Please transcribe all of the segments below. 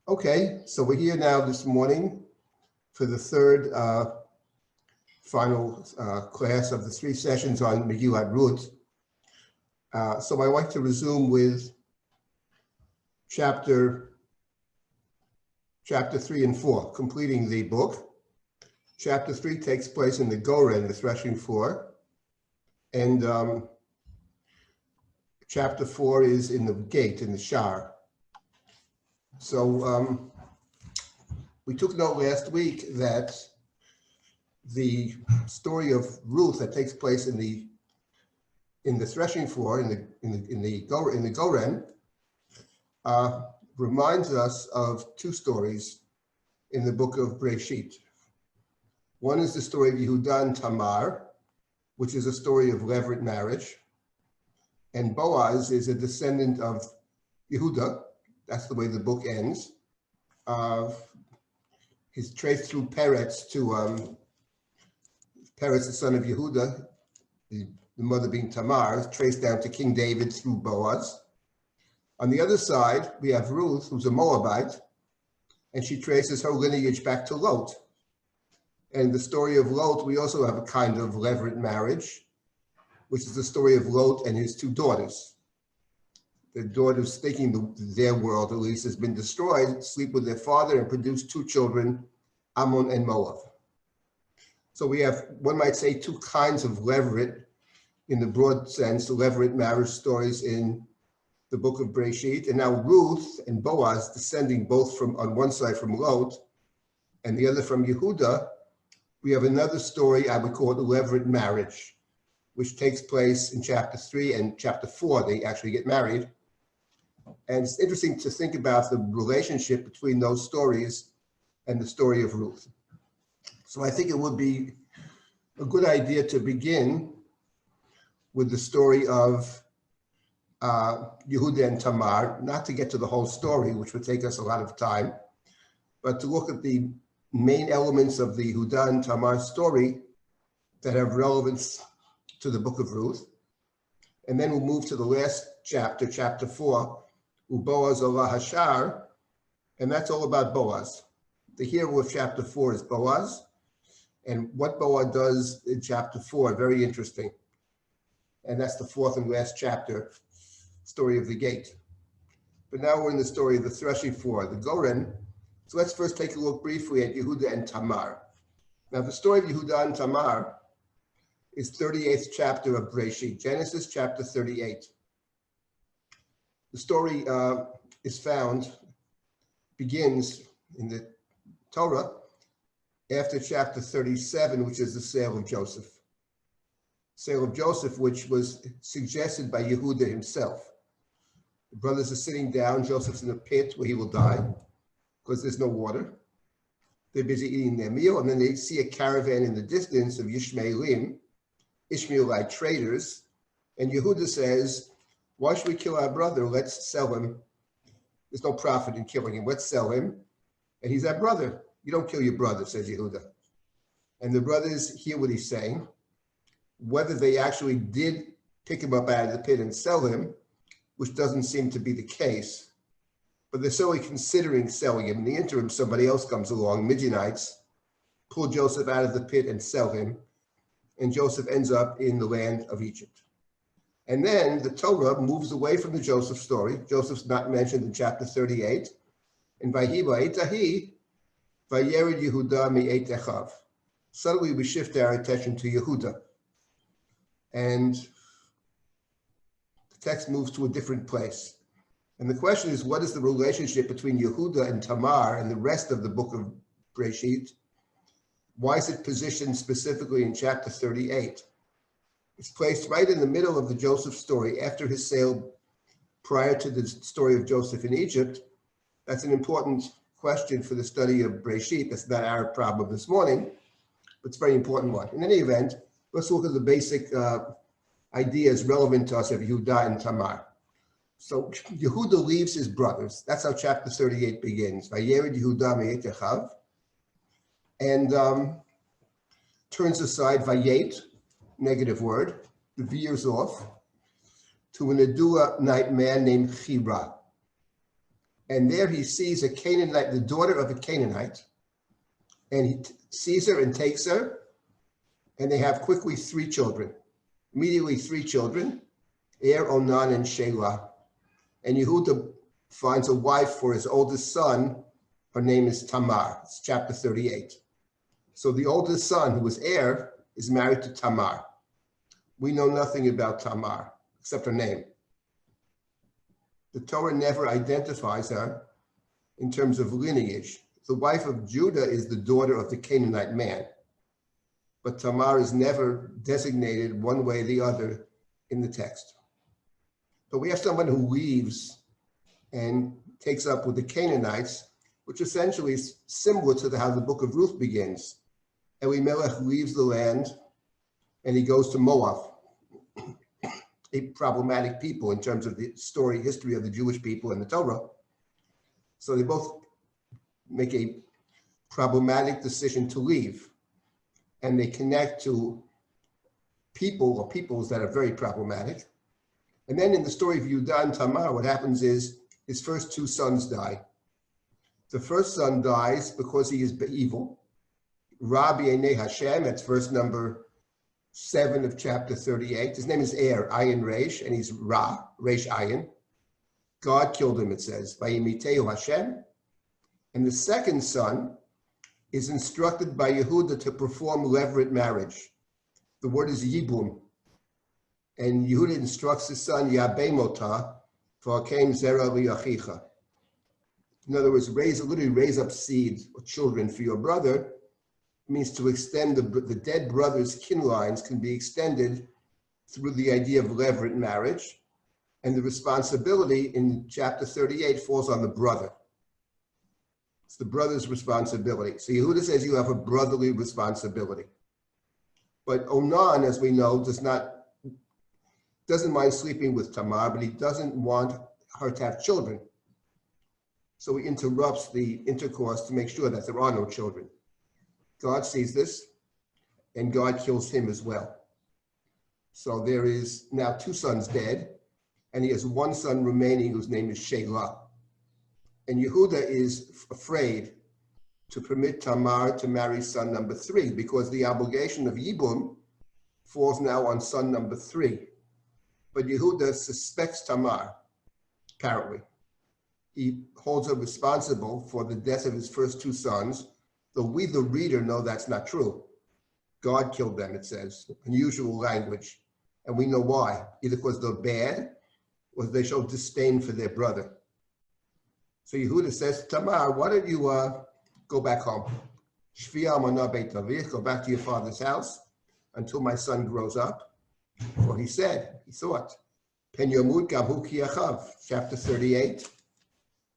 Okay, so we're here now this morning for the third final class of the 3 sessions on Megillat Ruth. So I'd like to resume with chapter 3 and 4, completing the book. Chapter 3 takes place in the Goren, the threshing floor, and chapter 4 is in the gate, in the Shar. So we took note last week that the story of Ruth that takes place in the threshing floor, in the Goren, reminds us of 2 stories in the book of Breshit. One is the story of Yehuda and Tamar, which is a story of levirate marriage, and Boaz is a descendant of Yehuda. That's the way the book ends. He's traced through Peretz to Peretz, the son of Yehuda, the mother being Tamar, traced down to King David through Boaz. On the other side, we have Ruth, who's a Moabite, and she traces her lineage back to Lot. And the story of Lot, we also have a kind of levirate marriage, which is the story of Lot and his 2 daughters. The daughters, thinking their world at least has been destroyed, sleep with their father and produce 2 children, Ammon and Moab. So we have, one might say, 2 kinds of levirate, in the broad sense, the levirate marriage stories in the book of Breshit, and now Ruth and Boaz descending both from, on one side from Lot and the other from Yehuda. We have another story, I would call it a levirate marriage, which takes place in chapter 3 and chapter 4. They actually get married. And it's interesting to think about the relationship between those stories and the story of Ruth. So I think it would be a good idea to begin with the story of Yehuda and Tamar, not to get to the whole story, which would take us a lot of time, but to look at the main elements of the Yehuda and Tamar story that have relevance to the book of Ruth. And then we'll move to the last chapter, chapter 4, Boaz Allah Hashar, and that's all about Boaz. The hero of chapter 4 is Boaz, and what Boaz does in chapter 4, very interesting. And that's the 4th and last chapter, story of the gate. But now we're in the story of the threshing floor, the Goren. So let's first take a look briefly at Yehuda and Tamar. Now the story of Yehuda and Tamar is 38th chapter of Breshit, Genesis chapter 38. The story begins in the Torah after chapter 37, which is the sale of Joseph. Sale of Joseph, which was suggested by Yehuda himself. The brothers are sitting down, Joseph's in a pit where he will die because there's no water. They're busy eating their meal, and then they see a caravan in the distance of Yishmaelim, Ishmaelite traders, and Yehuda says, why should we kill our brother? Let's sell him. There's no profit in killing him. Let's sell him. And he's our brother. You don't kill your brother, says Yehuda. And the brothers hear what he's saying. Whether they actually did pick him up out of the pit and sell him, which doesn't seem to be the case, but they're certainly considering selling him. In the interim, somebody else comes along, Midianites, pull Joseph out of the pit and sell him. And Joseph ends up in the land of Egypt. And then the Torah moves away from the Joseph story. Joseph's not mentioned in chapter 38. And Vayi ba'etahi, vayered Yehuda mi'et echav. Suddenly we shift our attention to Yehuda. And the text moves to a different place. And the question is, what is the relationship between Yehuda and Tamar and the rest of the book of Breshit? Why is it positioned specifically in chapter 38? It's placed right in the middle of the Joseph story after his sale, prior to the story of Joseph in Egypt. That's an important question for the study of Breshit. That's not our problem this morning, but it's a very important one. In any event, let's look at the basic ideas relevant to us of Yehuda and Tamar. So Yehuda leaves his brothers. That's how chapter 38 begins. Vayered Yehuda mi'et echav, and turns aside Vayet, negative word, veers off to an Adullamite man named Chira. And there he sees a Canaanite, the daughter of a Canaanite, and he sees her and takes her, and they have quickly 3 children. Immediately 3 children, Onan, and Shelah. And Yehuda finds a wife for his oldest son. Her name is Tamar. It's chapter 38. So the oldest son, who was is married to Tamar. We know nothing about Tamar, except her name. The Torah never identifies her in terms of lineage. The wife of Judah is the daughter of the Canaanite man, but Tamar is never designated one way or the other in the text. But we have someone who leaves and takes up with the Canaanites, which essentially is similar to how the book of Ruth begins. Elimelech leaves the land and he goes to Moab, a problematic people in terms of the history of the Jewish people and the Torah. So they both make a problematic decision to leave, and they connect to people or peoples that are very problematic. And then in the story of Yehuda and Tamar, what happens is his first 2 sons die. The first son dies because he is evil. Rabbi Einei Hashem, that's verse number 7 of chapter 38. His name is Ayin Reish, and he's Reish Ayin. God killed him, it says, by Yimiteu Hashem. And the second son is instructed by Yehuda to perform levirate marriage. The word is Yibum. And Yehuda instructs his son, Yabei Mota, V'akeim Zera Liachicha. In other words, literally raise up seed or children for your brother. It means to extend the dead brother's kin lines can be extended through the idea of levirate marriage. And the responsibility in chapter 38 falls on the brother. It's the brother's responsibility. So Yehuda says you have a brotherly responsibility. But Onan, as we know, doesn't mind sleeping with Tamar, but he doesn't want her to have children. So he interrupts the intercourse to make sure that there are no children. God sees this, and God kills him as well. So there is now 2 sons dead, and he has 1 son remaining whose name is Shelah. And Yehuda is afraid to permit Tamar to marry son number 3 because the obligation of Yibum falls now on son number 3. But Yehuda suspects Tamar, apparently. He holds her responsible for the death of his first 2 sons, though we, the reader, know that's not true. God killed them, it says, unusual language. And we know why, either because they're bad or they show disdain for their brother. So Yehuda says, Tamar, why don't you go back home? Go back to your father's house until my son grows up. For he thought, Pen Yomut Gabhu Ki Achav, chapter 38,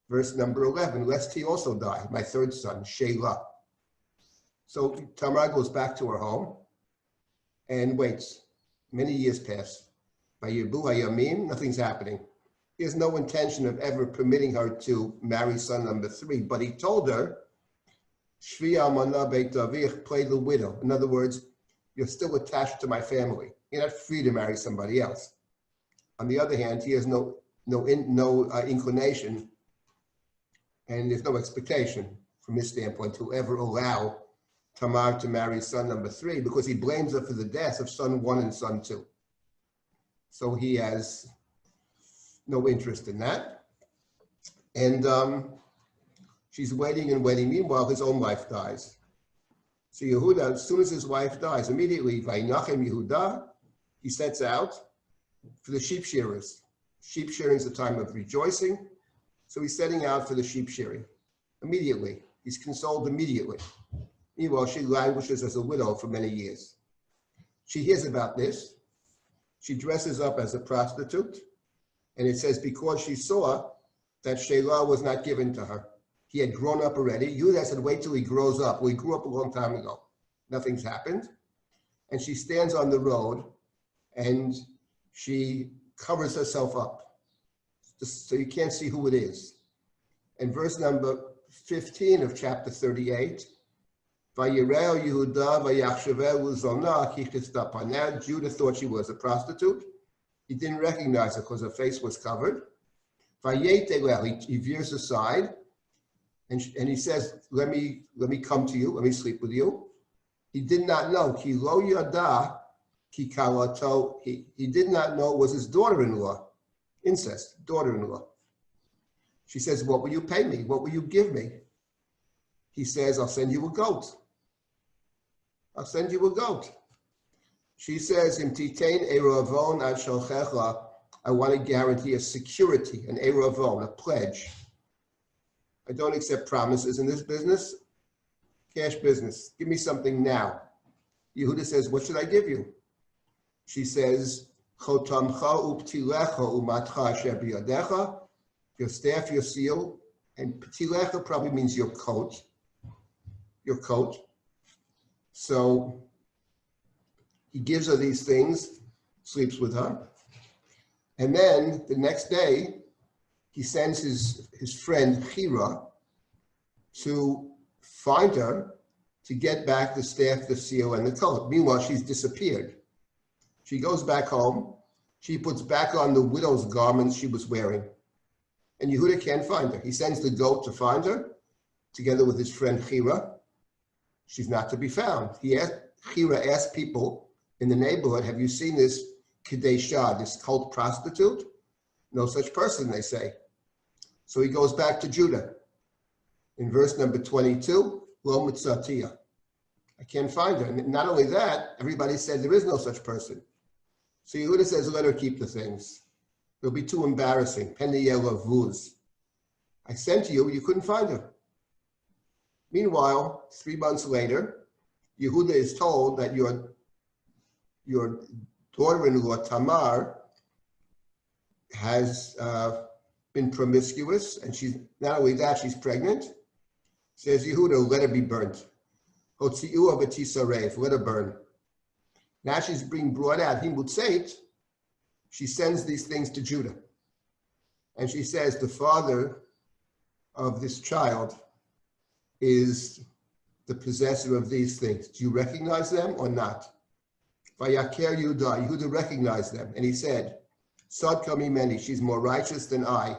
verse number 11, lest he also die, my 3rd son, Shelah. So Tamar goes back to her home and waits. Many years pass. By Yebu Hayamim, nothing's happening. He has no intention of ever permitting her to marry son number 3, but he told her, Shvi Almana Beit Avich, play the widow. In other words, you're still attached to my family. You're not free to marry somebody else. On the other hand, he has no inclination, and there's no expectation from his standpoint to ever allow Tamar to marry son number 3 because he blames her for the death of son 1 and son 2. So he has no interest in that. And she's waiting and waiting. Meanwhile, his own wife dies. So Yehuda, as soon as his wife dies, immediately, Vayinachem Yehuda, he sets out for the sheep shearers. Sheep shearing is a time of rejoicing. So he's setting out for the sheep shearing immediately. He's consoled immediately. Meanwhile, she languishes as a widow for many years. She hears about this. She dresses up as a prostitute. And it says because she saw that Shelah was not given to her. He had grown up already. Yehuda said, wait till he grows up. Well, he grew up a long time ago. Nothing's happened. And she stands on the road and she covers herself up just so you can't see who it is. And verse number 15 of chapter 38, Vayireo Yehuda vayachshaveh zona ki chistapa. Now Judah thought she was a prostitute. He didn't recognize her because her face was covered. He veers aside, and he says, let me come to you, let me sleep with you. He did not know. Ki lo yada ki kalato. He did not know it was his daughter-in-law. Incest, daughter-in-law. She says, what will you pay me? What will you give me? He says, I'll send you a goat. I'll send you a goat. She says, Im titain eravon ad sholchecha. I want to guarantee a security, an eravon, a pledge. I don't accept promises in this business. Cash business. Give me something now. Yehuda says, what should I give you? She says, chotamcha uptilecha umatcha asher biyadecha. Your staff, your seal, and ptilecha probably means your coat. Your coat. So he gives her these things, sleeps with her. And then the next day, he sends his friend Hira to find her to get back the staff, the seal, and the coat. Meanwhile, she's disappeared. She goes back home. She puts back on the widow's garments she was wearing. And Yehuda can't find her. He sends the goat to find her, together with his friend Hira. She's not to be found. Hira asked people in the neighborhood, have you seen this Kadesha, this cult prostitute? No such person, they say. So he goes back to Judah. In verse number 22, Lo mitzatiya. I can't find her. And not only that, everybody said there is no such person. So Yehuda says, let her keep the things. It'll be too embarrassing. Peniyela vuz. I sent you, you couldn't find her. Meanwhile, 3 months later, Yehuda is told that your daughter-in-law Tamar has been promiscuous, and she's not only that, she's pregnant. Says Yehuda, let her be burnt. Hotzi'u v'tisarev, let her burn. Now she's being brought out. Himutzeit, she sends these things to Judah. And she says, the father of this child is the possessor of these things. Do you recognize them or not? Vayaker Yehuda, Yehuda recognized them. And he said, Sadka mimeni, she's more righteous than I.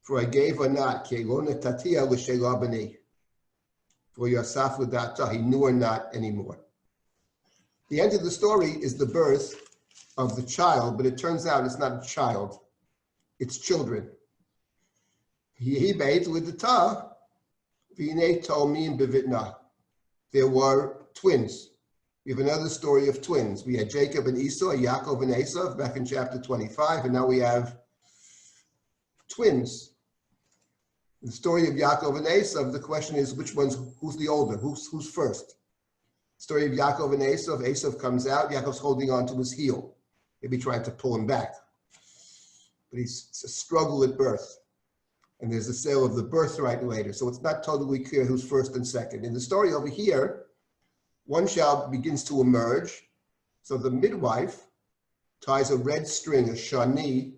For I gave her not, ki lo netatiya l'shelah b'nei. For Yasaf l'data, he knew her not anymore. The end of the story is the birth of the child, but it turns out it's not a child, it's children. He made with the ta, v'nei tomim b'vitna. There were twins. We have another story of twins. We had Jacob and Esau, Yaakov and Esau back in chapter 25, and now we have twins. The story of Yaakov and Esau, the question is who's the older, who's first? The story of Yaakov and Esau comes out, Yaakov's holding on to his heel, maybe trying to pull him back. But it's a struggle at birth. And there's a sale of the birthright later, so it's not totally clear who's first and second. In the story over here, one child begins to emerge. So the midwife ties a red string, a shani,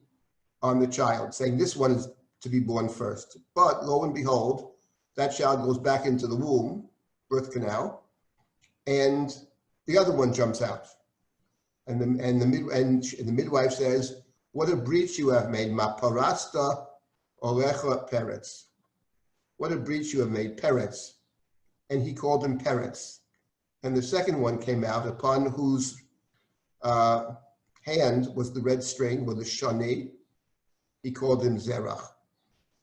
on the child, saying this one is to be born first. But lo and behold, that child goes back into the womb, birth canal, and the other one jumps out. And the midwife says, what a breach you have made, ma parasta olecha peretz. What a breach you have made, peretz. And he called him Peretz. And the second one came out, upon whose hand was the red string, or the shani. He called him Zerach.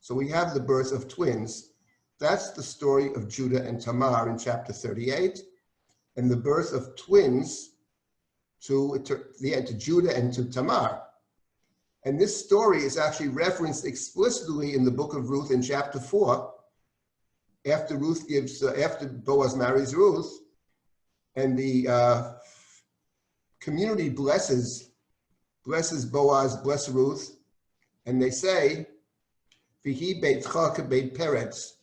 So we have the birth of twins. That's the story of Judah and Tamar in chapter 38, and the birth of twins to Judah and to Tamar. And this story is actually referenced explicitly in the book of Ruth in chapter 4, after Boaz marries Ruth, and the community blesses Boaz, bless Ruth, and they say, "V'hi beitcha kebeit Peretz,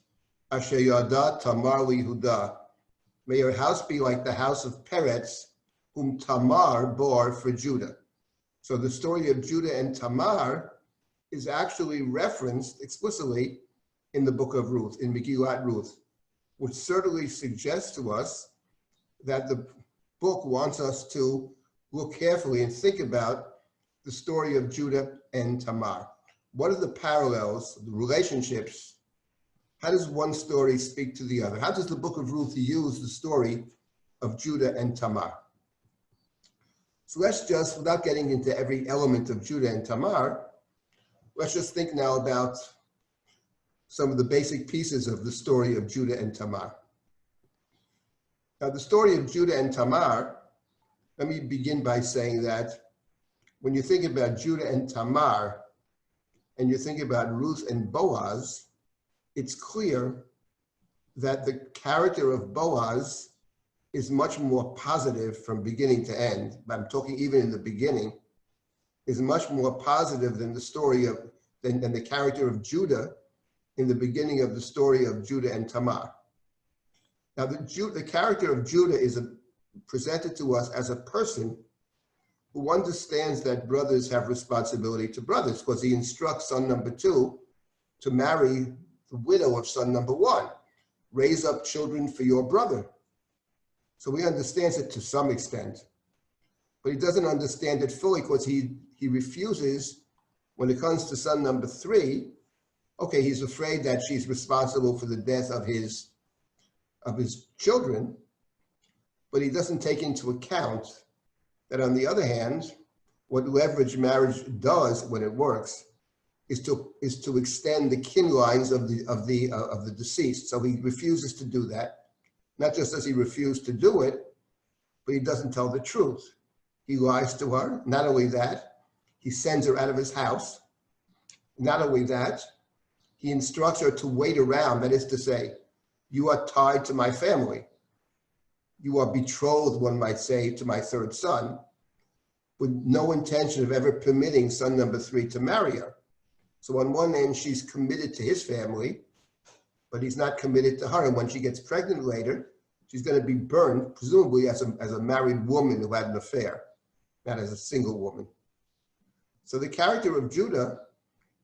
asher yada Tamar liYehuda." May your house be like the house of Peretz, whom Tamar bore for Judah. So the story of Judah and Tamar is actually referenced explicitly in the book of Ruth, in Megillat Ruth, which certainly suggests to us that the book wants us to look carefully and think about the story of Judah and Tamar. what are the parallels, the relationships? How does one story speak to the other? How does the book of Ruth use the story of Judah and Tamar? So let's just, without getting into every element of Judah and Tamar, let's just think now about some of the basic pieces of the story of Judah and Tamar. Now, the story of Judah and Tamar, let me begin by saying that when you think about Judah and Tamar, and you think about Ruth and Boaz, it's clear that the character of Boaz is much more positive from beginning to end. I'm talking even in the beginning, is much more positive than the story of, than the character of Judah in the beginning of the story of Judah and Tamar. Now, the character of Judah is presented to us as a person who understands that brothers have responsibility to brothers, because he instructs son number 2 to marry the widow of son number 1. Raise up children for your brother. So he understands it to some extent, but he doesn't understand it fully because he refuses when it comes to son number 3. Okay, he's afraid that she's responsible for the death of his children, but he doesn't take into account that on the other hand, what leveraged marriage does when it works is to extend the kin lines of the deceased. So he refuses to do that. Not just does he refuse to do it, but he doesn't tell the truth. He lies to her. Not only that, he sends her out of his house. Not only that, he instructs her to wait around. That is to say, you are tied to my family. You are betrothed, one might say, to my 3rd son, with no intention of ever permitting son number 3 to marry her. So on one end, she's committed to his family, but he's not committed to her. And when she gets pregnant later, she's going to be burned, presumably as a married woman who had an affair, not as a single woman. So the character of Judah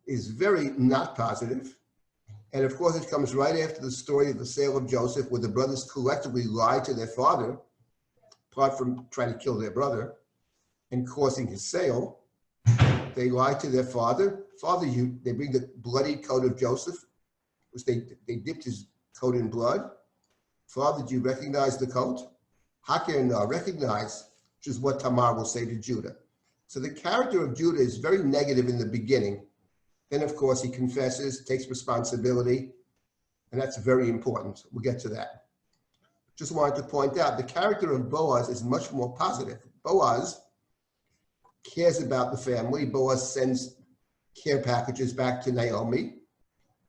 is very not positive. And of course, it comes right after the story of the sale of Joseph, where the brothers collectively lied to their father, apart from trying to kill their brother and causing his sale. They lied to their father. They bring the bloody coat of Joseph, which they dipped his coat in blood. Father, do you recognize the coat? Haker no, recognize, which is what Tamar will say to Judah. So the character of Judah is very negative in the beginning. Then, of course, he confesses, takes responsibility, and that's very important. We'll get to that. Just wanted to point out, the character of Boaz is much more positive. Boaz cares about the family. Boaz sends care packages back to Naomi.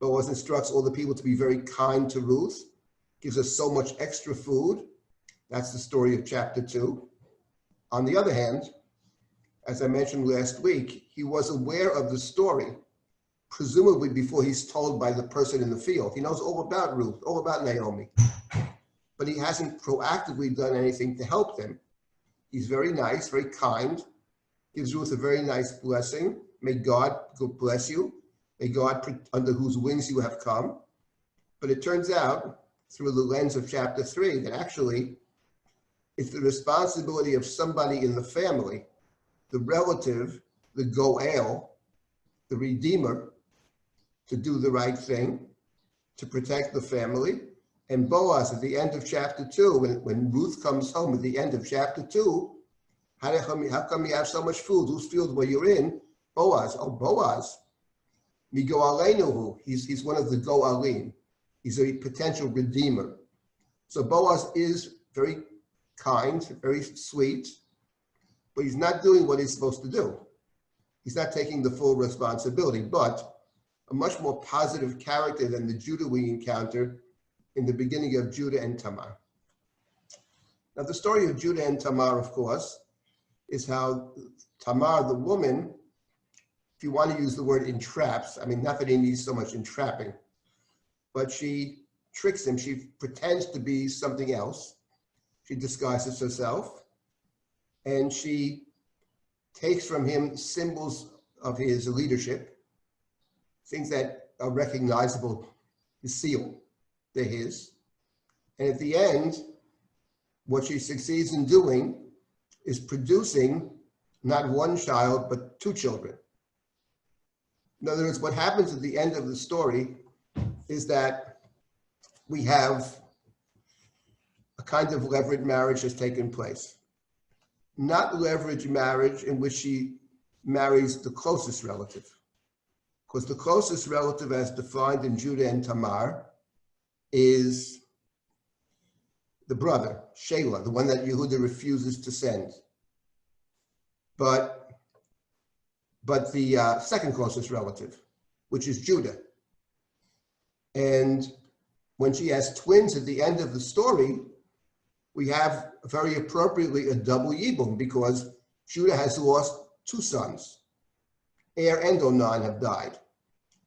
Boaz instructs all the people to be very kind to Ruth, gives us so much extra food. That's the story of chapter 2. On the other hand, as I mentioned last week, he was aware of the story, presumably before he's told by the person in the field. He knows all about Ruth, all about Naomi, but he hasn't proactively done anything to help them. He's very nice, very kind, gives Ruth a very nice blessing. May God bless you. May God, under whose wings you have come. But it turns out, through the lens of chapter 3, that actually it's the responsibility of somebody in the family, the relative, the goel, the redeemer, to do the right thing, to protect the family. And Boaz, at the end of chapter 2, when Ruth comes home at the end of chapter 2, how come you have so much food? Whose field were you in? Boaz. Oh, Boaz. Mi goalenuhu. He's one of the goalim. He's a potential redeemer. So Boaz is very kind, very sweet, but he's not doing what he's supposed to do. He's not taking the full responsibility, but a much more positive character than the Judah we encounter in the beginning of Judah and Tamar. Now, the story of Judah and Tamar, of course, is how Tamar, the woman, if you want to use the word entraps, I mean, not that he needs so much entrapping, but she tricks him. She pretends to be something else. She disguises herself, and she takes from him symbols of his leadership, things that are recognizable, his seal, they're his. And at the end, what she succeeds in doing is producing not one child, but 2 children. In other words, what happens at the end of the story is that we have a kind of leveraged marriage has taken place. Not leveraged marriage in which she marries the closest relative, because the closest relative as defined in Judah and Tamar is the brother, Shelah, the one that Yehuda refuses to send. But the second closest relative, which is Judah. And when she has twins at the end of the story, we have very appropriately a double yibum, because Judah has lost two sons. Er and Onan have died.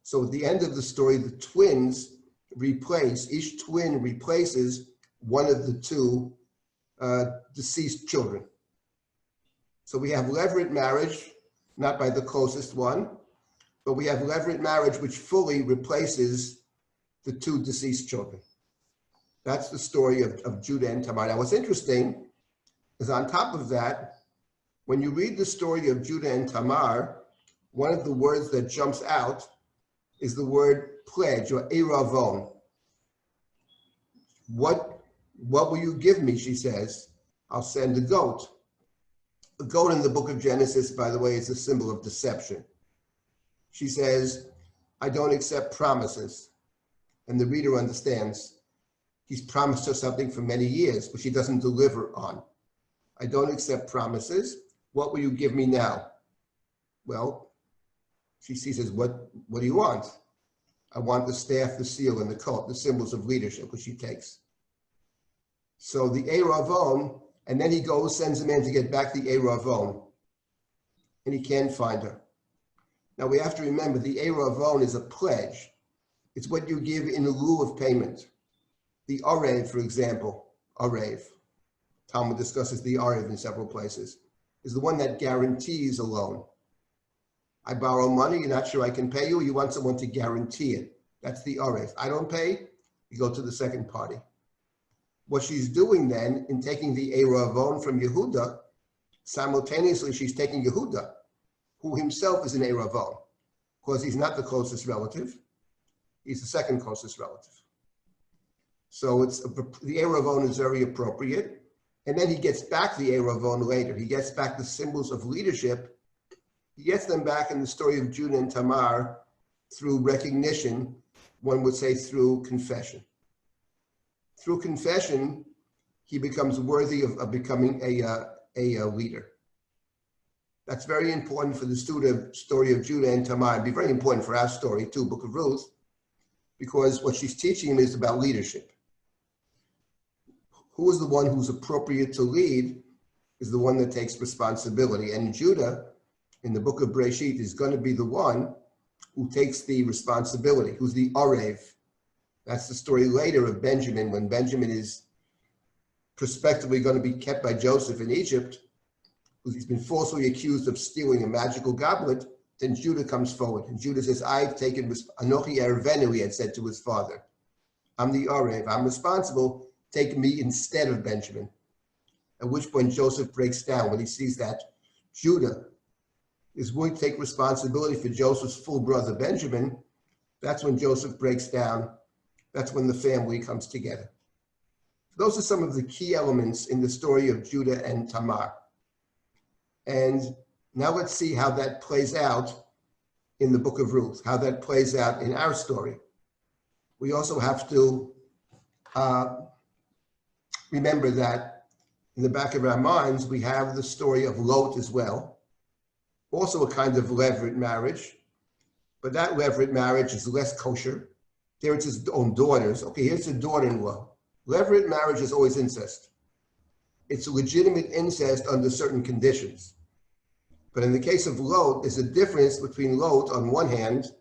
So at the end of the story, the twins replace, each twin replaces one of the two deceased children. So we have levirate marriage, not by the closest one, but we have levirate marriage which fully replaces the two deceased children. That's the story of Judah and Tamar. Now, what's interesting is on top of that, when you read the story of Judah and Tamar, one of the words that jumps out is the word pledge, or eravon. What will you give me, she says? I'll send a goat. A goat in the book of Genesis, by the way, is a symbol of deception. She says, I don't accept promises. And the reader understands he's promised her something for many years, but she doesn't deliver on. I don't accept promises. What will you give me now? Well, she says, what do you want? I want the staff, the seal, and the coat, the symbols of leadership, which she takes. So the Eravon, and then he goes, sends a man to get back the Eravon, and he can't find her. Now we have to remember the Eravon is a pledge. It's what you give in lieu of payment. The Arev, for example, Arev, Talmud discusses the Arev in several places, is the one that guarantees a loan. I borrow money, you're not sure I can pay you, you want someone to guarantee it. That's the Arev. I don't pay, you go to the second party. What she's doing then, in taking the Eravon from Yehuda, simultaneously she's taking Yehuda, who himself is an Eravon, because he's not the closest relative, he's the second closest relative. So the Eravon is very appropriate. And then he gets back the Eravon later. He gets back the symbols of leadership. He gets them back in the story of Judah and Tamar through recognition, one would say through confession. Through confession, he becomes worthy of becoming a leader. That's very important for the story of Judah and Tamar. It'd be very important for our story too, Book of Ruth, because what she's teaching him is about leadership. Who is the one who's appropriate to lead is the one that takes responsibility. And Judah, in the book of Breshit, is going to be the one who takes the responsibility, who's the Arev. That's the story later of Benjamin, when Benjamin is prospectively going to be kept by Joseph in Egypt, he's been falsely accused of stealing a magical goblet. Then Judah comes forward, and Judah says, I've taken, Anochi Ervenu, he had said to his father. I'm the Arev, I'm responsible. Take me instead of Benjamin. At which point Joseph breaks down when he sees that Judah is willing to take responsibility for Joseph's full brother Benjamin. That's when Joseph breaks down. That's when the family comes together. Those are some of the key elements in the story of Judah and Tamar. And now let's see how that plays out in the book of Ruth, how that plays out in our story. We also have to remember that in the back of our minds, we have the story of Lot as well, also a kind of levirate marriage, but that levirate marriage is less kosher. There it's his own daughters. Okay, here's a daughter-in-law. Levirate marriage is always incest. It's a legitimate incest under certain conditions. But in the case of Lot, there's a difference between Lot on one hand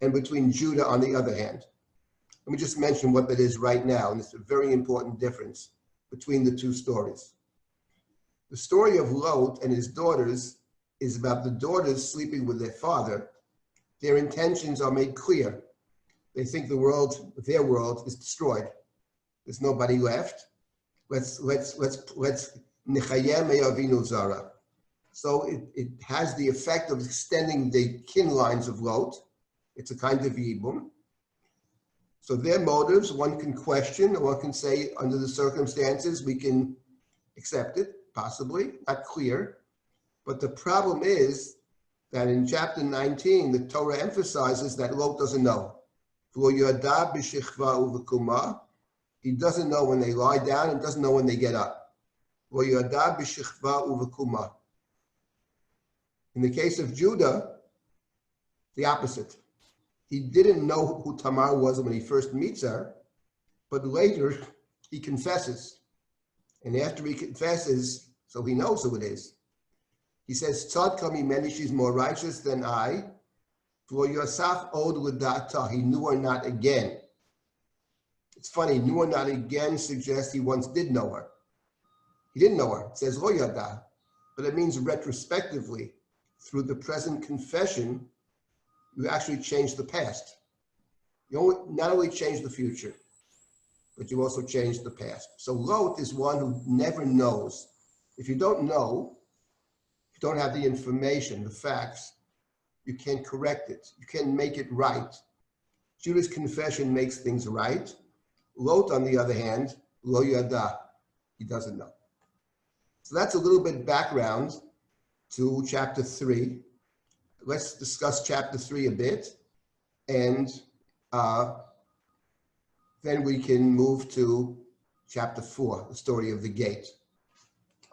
and between Judah on the other hand. Let me just mention what that is right now, and it's a very important difference between the two stories. The story of Lot and his daughters is about the daughters sleeping with their father. Their intentions are made clear. They think their world is destroyed. There's nobody left. Let's nichayem me'avinu zara. So it has the effect of extending the kin lines of Lot. It's a kind of yibum. So their motives, one can question, or one can say, under the circumstances, we can accept it, possibly, not clear. But the problem is that in chapter 19, the Torah emphasizes that Lot doesn't know. He doesn't know when they lie down and doesn't know when they get up. In the case of Judah, the opposite. He didn't know who Tamar was when he first meets her, but later he confesses. And after he confesses, so he knows who it is. He says, Tzadka mimeni, she's more righteous than I. For Yosaf od l'data, he knew her not again. It's funny, knew her not again suggests he once did know her. He didn't know her. It says lo yada, but it means retrospectively, through the present confession, you actually change the past. You not only change the future, but you also change the past. So Lot is one who never knows. If you don't know, if you don't have the information, the facts, you can't correct it. You can't make it right. Judah's confession makes things right. Lot, on the other hand, lo yada, he doesn't know. So that's a little bit background to chapter 3. Let's discuss chapter 3 a bit, and then we can move to chapter 4, the story of the gate.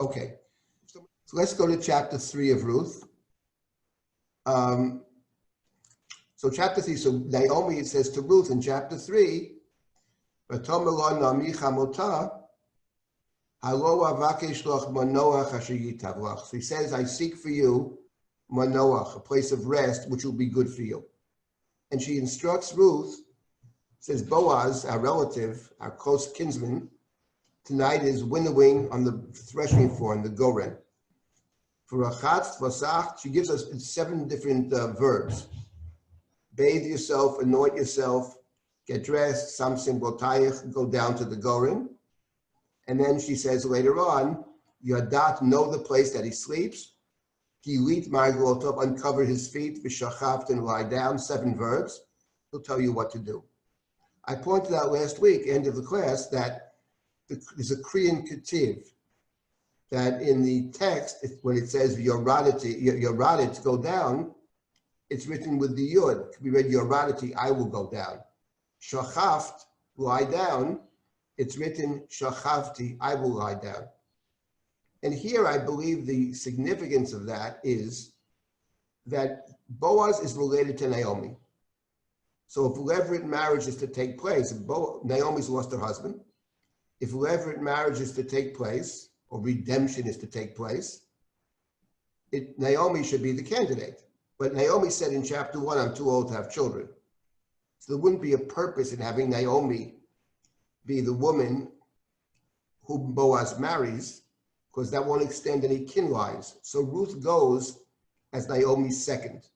Okay, so let's go to chapter 3 of Ruth. So chapter 3, so Naomi, it says to Ruth in chapter 3, so he says, I seek for you Manoach, a place of rest, which will be good for you. And she instructs Ruth, says Boaz, our relative, our close kinsman, tonight is winnowing on the threshing floor in the Goren. For Achatz Vasach, she gives us 7 different verbs. Bathe yourself, anoint yourself, get dressed, samsim botayich, go down to the Goren. And then she says later on, Yadat, know the place that he sleeps. Gilit margolotov, uncover his feet, v'shachaft, and lie down, 7 verbs. He'll tell you what to do. I pointed out last week, end of the class, that there's a Korean ketiv, that in the text, when it says yoraditi, go down, it's written with the yud. It could be read yoraditi, I will go down. Shachaft, lie down, it's written shachavti, I will lie down. And here I believe the significance of that is that Boaz is related to Naomi. So if levirate marriage is to take place, Naomi's lost her husband. If levirate marriage is to take place, or redemption is to take place, Naomi should be the candidate. But Naomi said in chapter 1, I'm too old to have children. So there wouldn't be a purpose in having Naomi be the woman whom Boaz marries, because that won't extend any kin lines. So Ruth goes as Naomi's second.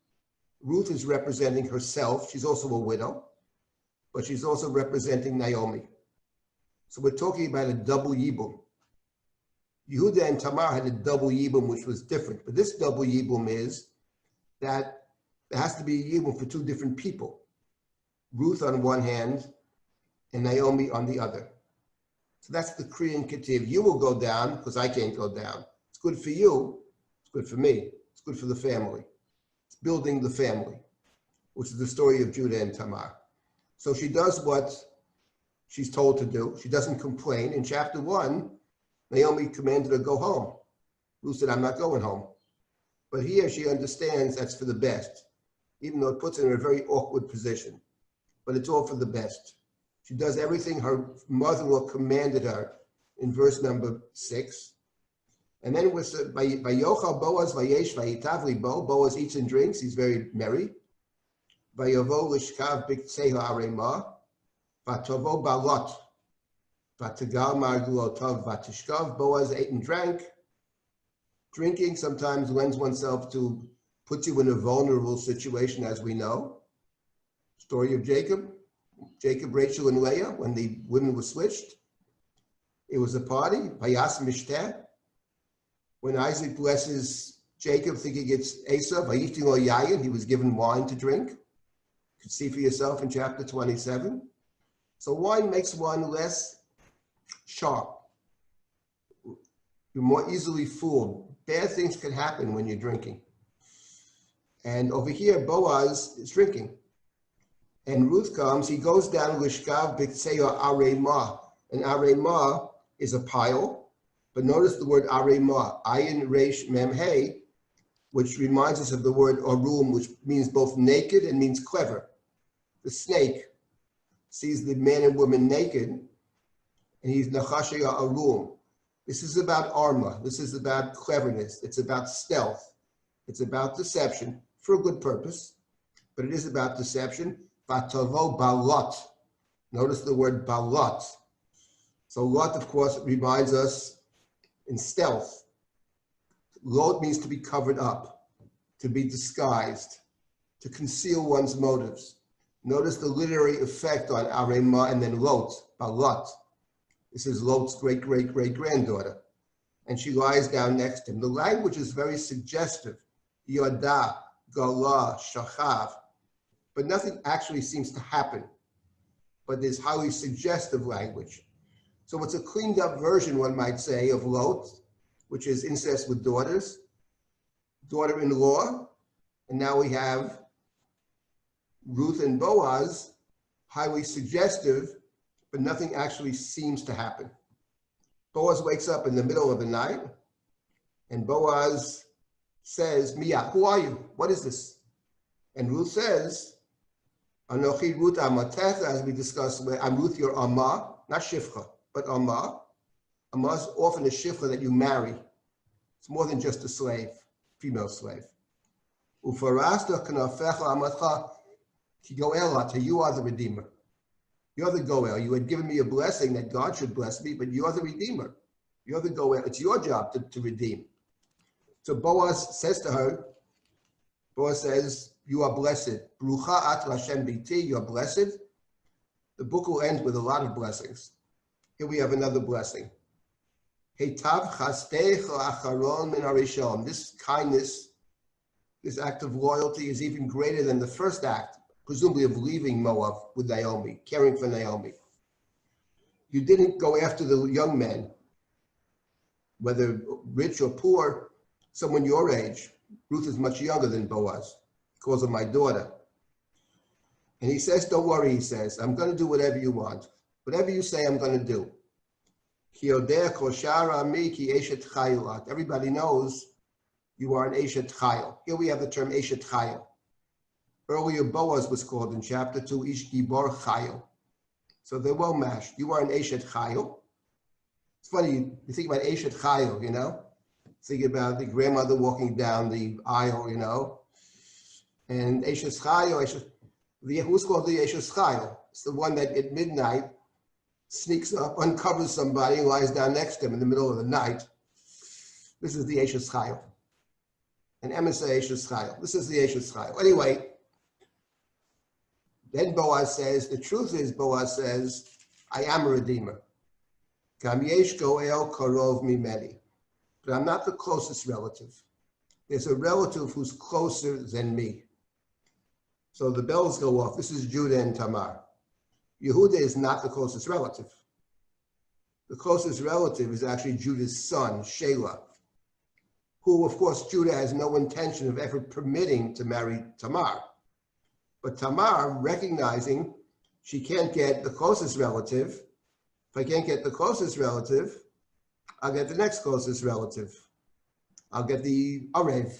Ruth is representing herself. She's also a widow, but she's also representing Naomi. So we're talking about a double yibum. Yehuda and Tamar had a double yibum, which was different. But this double yibum is that there has to be a yibum for 2 different people. Ruth on one hand and Naomi on the other. So that's the Korean ketiv. You will go down because I can't go down. It's good for you. It's good for me. It's good for the family. It's building the family, which is the story of Judah and Tamar. So she does what she's told to do. She doesn't complain. In chapter 1, Naomi commanded her to go home. Ruth said, I'm not going home. But here she understands that's for the best, even though it puts her in a very awkward position. But it's all for the best. She does everything her mother-in-law commanded her in verse number 6. And then by Yochal Boaz Vayesh Vayitav Libo, Boaz eats and drinks, he's very merry. Vayovo Lishkav Bikseha Arema, Vatovo Balot, Vatagal Margulotov Vatishkav. Boaz ate and drank. Drinking sometimes lends oneself to put you in a vulnerable situation, as we know. Story of Jacob, Rachel, and Leah, when the women were switched. It was a party, Payas Mishteh. When Isaac blesses Jacob thinking it's Esau, Vayifti lo yayin, he was given wine to drink. You can see for yourself in chapter 27. So wine makes one less sharp. You're more easily fooled. Bad things can happen when you're drinking. And over here, Boaz is drinking. And Ruth comes, he goes down Lishkav B'Tseya Arema. And Arema is a pile. But notice the word Arema, Ayin Resh Mem Hey, which reminds us of the word Arum, which means both naked and means clever. The snake sees the man and woman naked, and he's Nachashaya Arum. This is about armor. This is about cleverness. It's about stealth. It's about deception for a good purpose, but it is about deception. Vatavo balot. Notice the word balot. So lot, of course, reminds us in stealth. Lot means to be covered up, to be disguised, to conceal one's motives. Notice the literary effect on Arema and then Lot, balot. This is Lot's great-great-great-granddaughter. And she lies down next to him. The language is very suggestive. Yoda, Gala, Shachav. But nothing actually seems to happen. But there's highly suggestive language. So it's a cleaned up version, one might say, of Lot, which is incest with daughters, daughter-in-law. And now we have Ruth and Boaz, highly suggestive, but nothing actually seems to happen. Boaz wakes up in the middle of the night, and Boaz says, Mia, who are you? What is this? And Ruth says, Anochi Ruth Amatecha, as we discussed, I'm Ruth, your Amma, not Shifcha, but Amma. Amma is often a Shifcha that you marry. It's more than just a slave, female slave. Ufarasta kanafecha amatcha ki goelata, you are the Redeemer. You're the Goel. You had given me a blessing that God should bless me, but you're the Redeemer. You're the Goel. It's your job to redeem. So Boaz says to her, Boaz says, you are blessed. Brucha at Hashem biti, you're blessed. The book will end with a lot of blessings. Here we have another blessing. Heitav chastech acharon min harishon. This kindness, this act of loyalty is even greater than the first act, presumably of leaving Moab with Naomi, caring for Naomi. You didn't go after the young men, whether rich or poor, someone your age. Ruth is much younger than Boaz. He calls her my daughter. And he says, don't worry, he says, I'm going to do whatever you want. Whatever you say, I'm going to do. Everybody knows you are an Eshet Chayil. Here we have the term Eshet Chayil. Earlier, Boaz was called in chapter 2, Ish Gibor Chayil. So they're well mashed. You are an Eshet Chayil. It's funny, you think about Eshet Chayil, you know? Think about the grandmother walking down the aisle, you know? And Eshet Chayil, who's called the Eshet Chayil? It's the one that at midnight sneaks up, uncovers somebody, and lies down next to him in the middle of the night. This is the Eshet Chayil. An emissary Eshet Chayil. This is the Eshet Chayil. Anyway, then Boaz says, the truth is, Boaz says, I am a redeemer. Kam yesh goel karov mimeni. But I'm not the closest relative. There's a relative who's closer than me. So the bells go off. This is Judah and Tamar. Yehuda is not the closest relative. The closest relative is actually Judah's son, Shelah, who, of course, Judah has no intention of ever permitting to marry Tamar. But Tamar, recognizing she can't get the closest relative, if I can't get the closest relative, I'll get the next closest relative. I'll get the Arev.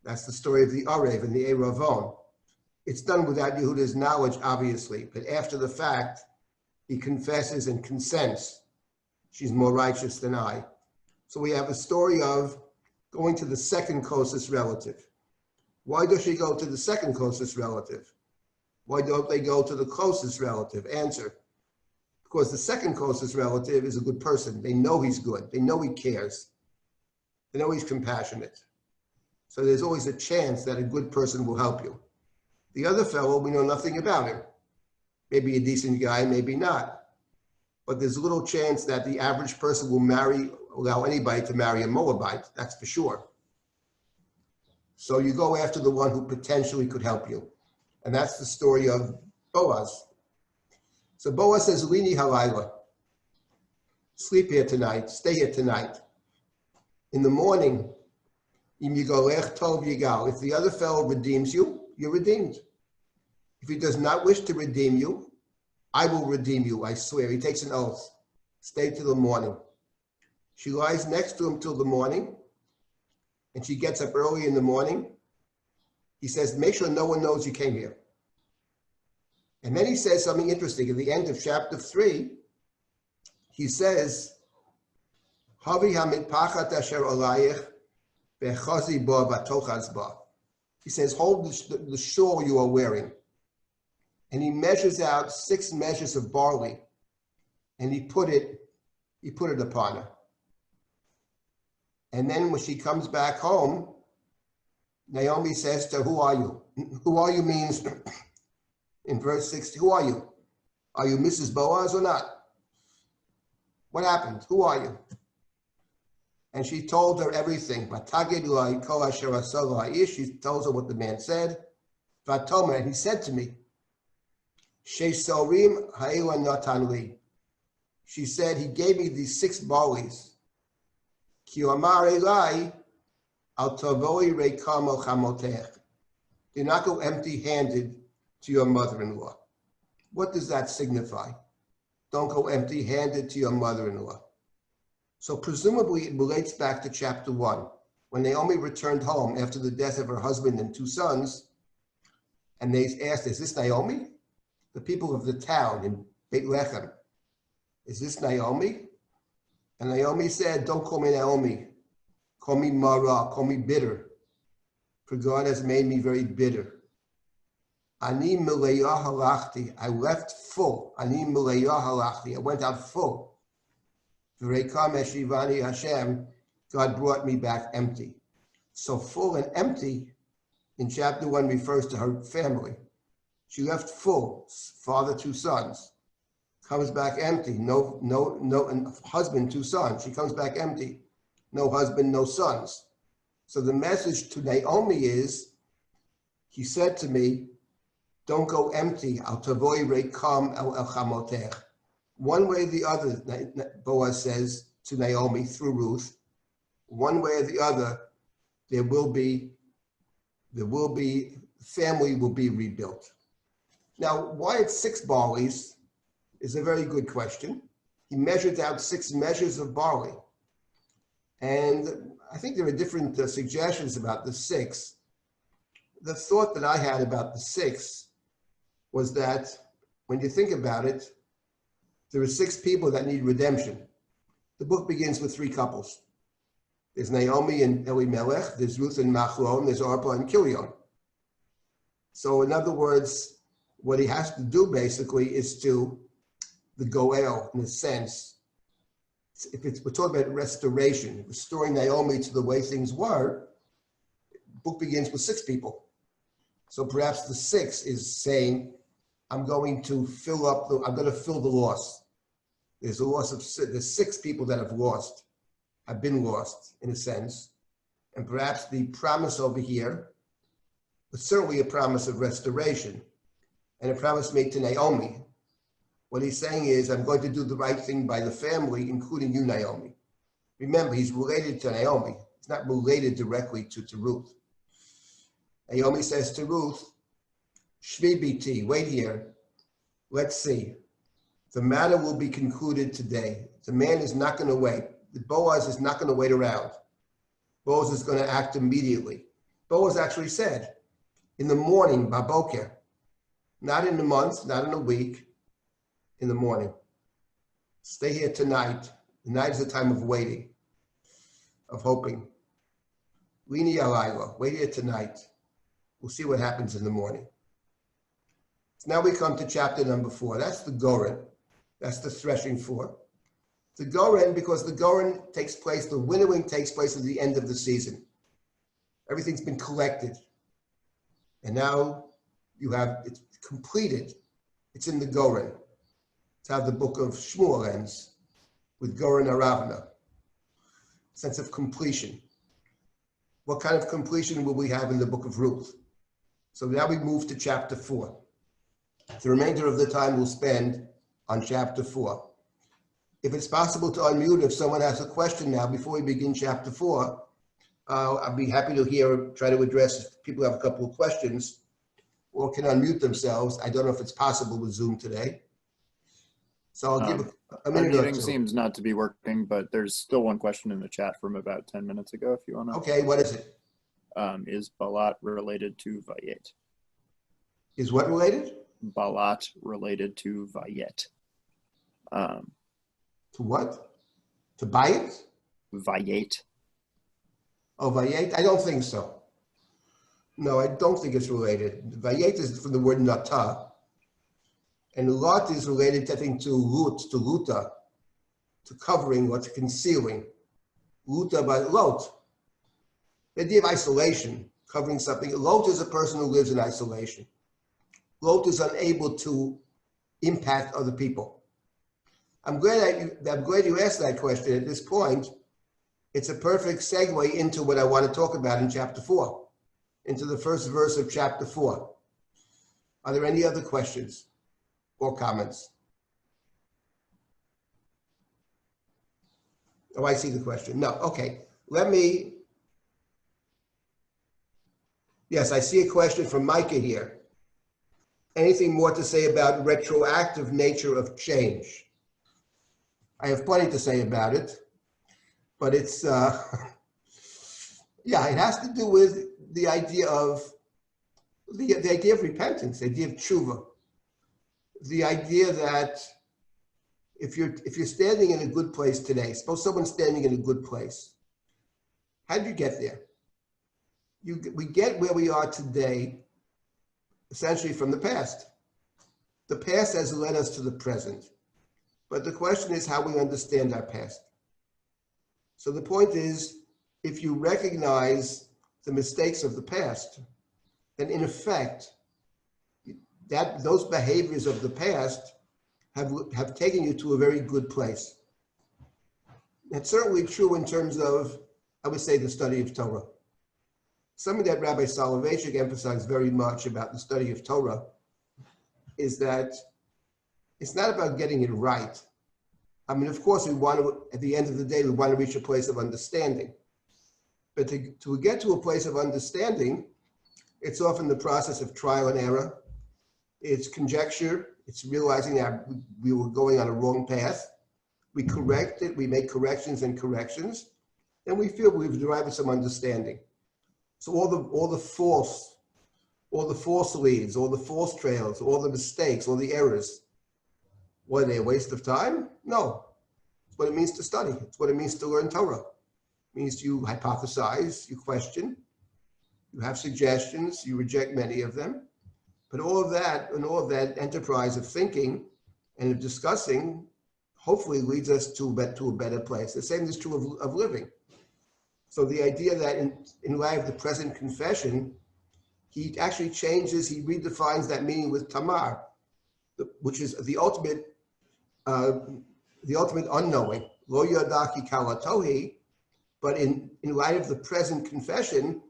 That's the story of the Arev and the Eravon. It's done without Yehuda's knowledge, obviously, but after the fact, he confesses and consents. She's more righteous than I. So we have a story of going to the second closest relative. Why does she go to the second closest relative? Why don't they go to the closest relative? Answer. Because the second closest relative is a good person. They know he's good. They know he cares. They know he's compassionate. So there's always a chance that a good person will help you. The other fellow, we know nothing about him. Maybe a decent guy, maybe not. But there's little chance that the average person will allow anybody to marry a Moabite, that's for sure. So you go after the one who potentially could help you. And that's the story of Boaz. So Boaz says, Lini halayla, sleep here tonight, stay here tonight. In the morning, im yigolech tov yigal. If the other fellow redeems you, you're redeemed. If he does not wish to redeem you, I will redeem you, I swear. He takes an oath. Stay till the morning. She lies next to him till the morning, and she gets up early in the morning. He says, make sure no one knows you came here. And then he says something interesting. At the end of chapter 3, he says, Havi hamitpachat asher alayich vechazi ba vatochaz ba. He says, hold the shawl you are wearing. And he measures out 6 measures of barley, and he put it upon her. And then when she comes back home, Naomi says to her, who are you? Who are you means, in verse 60, who are you? Are you Mrs. Boaz or not? What happened? Who are you? And she told her everything. She tells her what the man said. And he said to me, she said, he gave me these 6 barleys. You're not go empty-handed to your mother-in-law. What does that signify? Don't go empty-handed to your mother-in-law. So presumably it relates back to chapter 1, when Naomi returned home after the death of her husband and 2 sons, and they asked, is this Naomi? The people of the town in Beit Lechem, is this Naomi? And Naomi said, don't call me Naomi. Call me Mara, call me bitter. For God has made me very bitter. Ani mileyah halachti, I left full. Ani mileyah halachti, I went out full. V'reikam eshivani Hashem, God brought me back empty. So full and empty in chapter 1 refers to her family. She left full, father, 2 sons. Comes back empty, no husband, 2 sons. She comes back empty, no husband, no sons. So the message to Naomi is, he said to me, don't go empty. Al tavoi reikam el chamotech. One way or the other, Boaz says to Naomi through Ruth, one way or the other, family will be rebuilt. Now, why it's 6 barleys is a very good question. He measured out 6 measures of barley. And I think there are different suggestions about the 6. The thought that I had about the 6 was that when you think about it, there are 6 people that need redemption. The book begins with 3 couples. There's Naomi and Elimelech, there's Ruth and Machlon, there's Orpah and Kilion. So in other words, what he has to do basically is to the goel, in a sense. We're talking about restoration, restoring Naomi to the way things were, the book begins with 6 people. So perhaps the 6 is saying, I'm going to fill the loss. There's a loss of, there's 6 people that have been lost in a sense. And perhaps the promise over here was certainly a promise of restoration and a promise made to Naomi. What he's saying is, I'm going to do the right thing by the family, including you, Naomi. Remember, he's related to Naomi. He's not related directly to Ruth. Naomi says to Ruth, Shvi biti, wait here. Let's see. The matter will be concluded today. The man is not going to wait. Boaz is not going to wait around. Boaz is going to act immediately. Boaz actually said, in the morning, baboker, not in a month, not in a week, in the morning. Stay here tonight. The night is a time of waiting, of hoping. Lini alayla, wait here tonight. We'll see what happens in the morning. So now we come to chapter number 4. That's the Goren. That's the threshing floor. The Goren, because the Goren takes place, the winnowing takes place at the end of the season. Everything's been collected. And now it's completed. It's in the Goren. It's how the book of Shmuel ends, with Goren Aravna. Sense of completion. what kind of completion will we have in the book of Ruth? So now we move to chapter 4. The remainder of the time we'll spend on chapter 4. If it's possible to unmute if someone has a question now before we begin chapter 4, I'd be happy to try to address if people have a couple of questions or can unmute themselves. I don't know if it's possible with Zoom today. So I'll give a minute or two. Unmuting seems not to be working, but there's still one question in the chat from about 10 minutes ago if you want to. Okay, what is it? Is Balat related to Vayet? Is what related? Balat related to Vayet. To what? To buy it? Vayet. Oh, Vayet? I don't think so. No, I don't think it's related. Vayet is from the word nata. And lot is related, I think, to root, to luta, to covering or to concealing. Luta by lot. The idea of isolation, covering something. Lot is a person who lives in isolation. Lot is unable to impact other people. I'm glad you asked that question at this point. It's a perfect segue into what I want to talk about in chapter 4, into the first verse of chapter 4. Are there any other questions or comments? Oh, I see the question. No, okay. Yes, I see a question from Micah here. Anything more to say about retroactive nature of change? I have plenty to say about it, but it's, yeah, it has to do with the idea of the idea of repentance, the idea of tshuva, the idea that if you're standing in a good place today, suppose someone's standing in a good place, how did you get there? We get where we are today essentially from the past. The past has led us to the present. But the question is how we understand our past. So the point is, if you recognize the mistakes of the past, then in effect, those behaviors of the past have taken you to a very good place. That's certainly true in terms of, I would say, the study of Torah. Something that Rabbi Soloveitchik emphasized very much about the study of Torah is that it's not about getting it right. I mean, of course, we want to, at the end of the day, we want to reach a place of understanding. But to get to a place of understanding, it's often the process of trial and error. It's conjecture. It's realizing that we were going on a wrong path. We correct it. We make corrections and corrections. And we feel we've derived some understanding. So all the false leads, all the false trails, all the mistakes, all the errors, were they a waste of time? No. It's what it means to study. It's what it means to learn Torah. It means you hypothesize, you question, you have suggestions, you reject many of them. But all of that enterprise of thinking and of discussing hopefully leads us to a better place. The same is true of living. So the idea that in light of the present confession, he actually changes, he redefines that meaning with Tamar, which is the ultimate unknowing. Lo yadaki kalatohi, but in light of the present confession,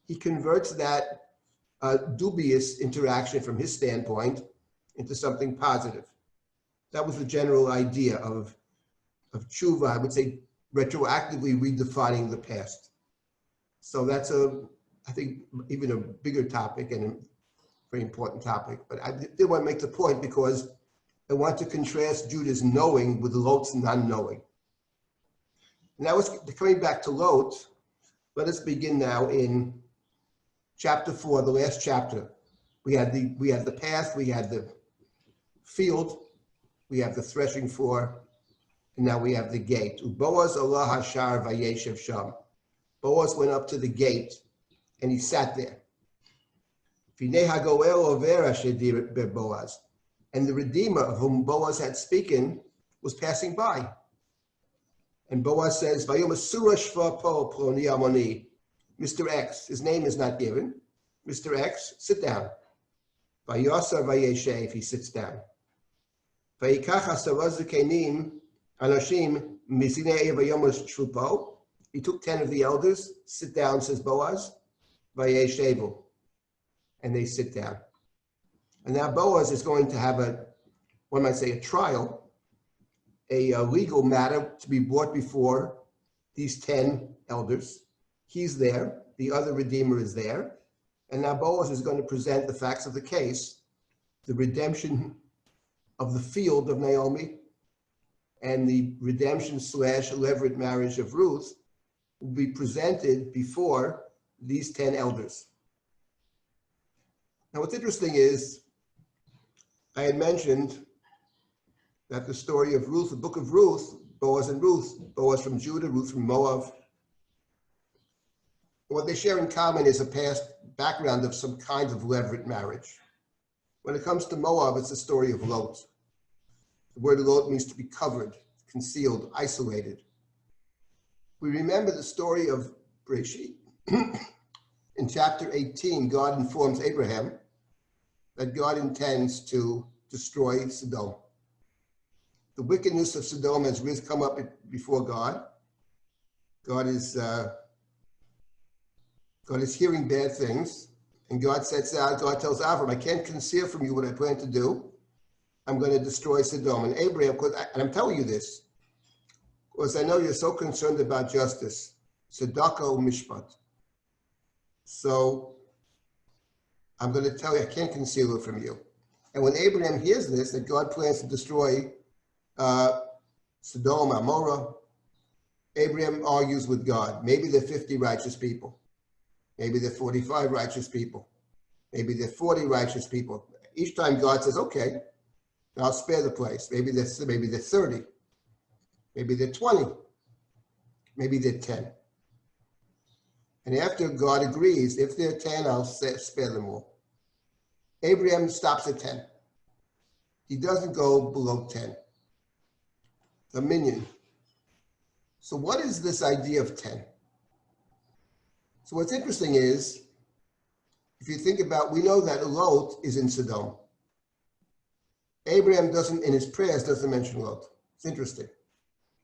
he converts that dubious interaction from his standpoint into something positive. That was the general idea of tshuva, I would say, retroactively redefining the past. So that's I think, even a bigger topic and a very important topic. But I did want to make the point because I want to contrast Judah's knowing with Lot's non-knowing. Now, coming back to Lot, let us begin now in chapter 4, the last chapter. We had the path, we had the field, we have the threshing floor, and now we have the gate. Boaz Allah hashar vayeshev sham. Boaz went up to the gate and he sat there. Boaz. And the Redeemer of whom Boaz had spoken was passing by. And Boaz says, Mr. X, his name is not given. Mr. X, sit down. He sits down. He took 10 of the elders, sit down, says Boaz, Vayesh Abel, and they sit down. And now Boaz is going to have a trial, a legal matter to be brought before these 10 elders. He's there, the other redeemer is there, and now Boaz is going to present the facts of the case, the redemption of the field of Naomi, and the redemption / levirate marriage of Ruth will be presented before these 10 elders. Now, what's interesting is, I had mentioned that the story of Ruth, the book of Ruth, Boaz and Ruth, Boaz from Judah, Ruth from Moab, what they share in common is a past background of some kind of levirate marriage. When it comes to Moab, it's the story of Lot. The word Lot means to be covered, concealed, isolated. We remember the story of Bereshit. In chapter 18, God informs Abraham that God intends to destroy Sodom. The wickedness of Sodom has come up before God. God is hearing bad things, and God tells Avram, I can't conceal from you what I plan to do. I'm going to destroy Sodom. And Abraham, and I'm telling you this, because I know you're so concerned about justice, tzedakah u'mishpat. So I'm going to tell you, I can't conceal it from you. And when Abraham hears this, that God plans to destroy Sodom, Amorah, Abraham argues with God. Maybe they're 50 righteous people. Maybe they're 45 righteous people. Maybe they're 40 righteous people. Each time God says, okay, I'll spare the place. Maybe they're 30. Maybe they're 20. Maybe they're 10. And after God agrees, if they're 10, I'll spare them all. Abraham stops at 10. He doesn't go below 10. A minion. So what is this idea of 10? So what's interesting is, if you think about, we know that Lot is in Sodom. Abraham in his prayers doesn't mention Lot. It's interesting.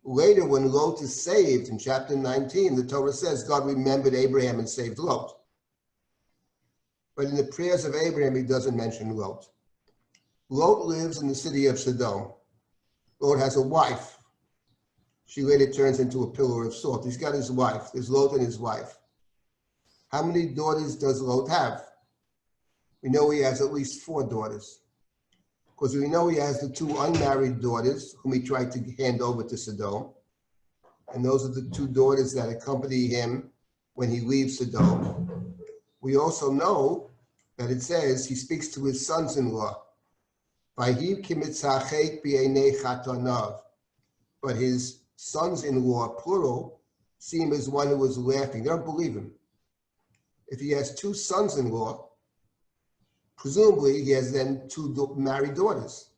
Later, when Lot is saved in chapter 19, the Torah says God remembered Abraham and saved Lot. But in the prayers of Abraham, he doesn't mention Lot. Lot lives in the city of Sodom. Lot has a wife. She later turns into a pillar of salt. He's got his wife. There's Lot and his wife. How many daughters does Lot have? We know he has at least 4 daughters. Because we know he has the 2 unmarried daughters whom he tried to hand over to Sodom. And those are the 2 daughters that accompany him when he leaves Sodom. We also know that it says he speaks to his sons-in-law. But his sons-in-law, plural, see him as one who was laughing. They don't believe him. If he has 2 sons-in-law, presumably he has then 2 married daughters.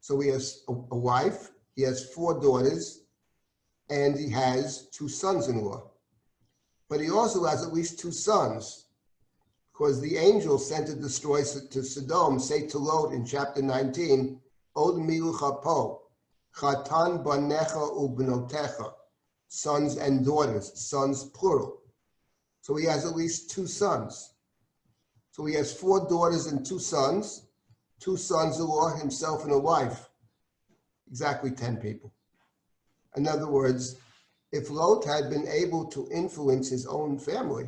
So he has a wife, he has 4 daughters, and he has 2 sons-in-law. But he also has at least 2 sons, because the angel sent to destroy to Sodom, say to Lot in chapter 19, Od milucha po, chatan banecha ubnotecha, sons and daughters, sons plural. So he has at least 2 sons. So he has 4 daughters and 2 sons, 2 sons-in-law, himself and a wife. Exactly 10 people. In other words, if Lot had been able to influence his own family,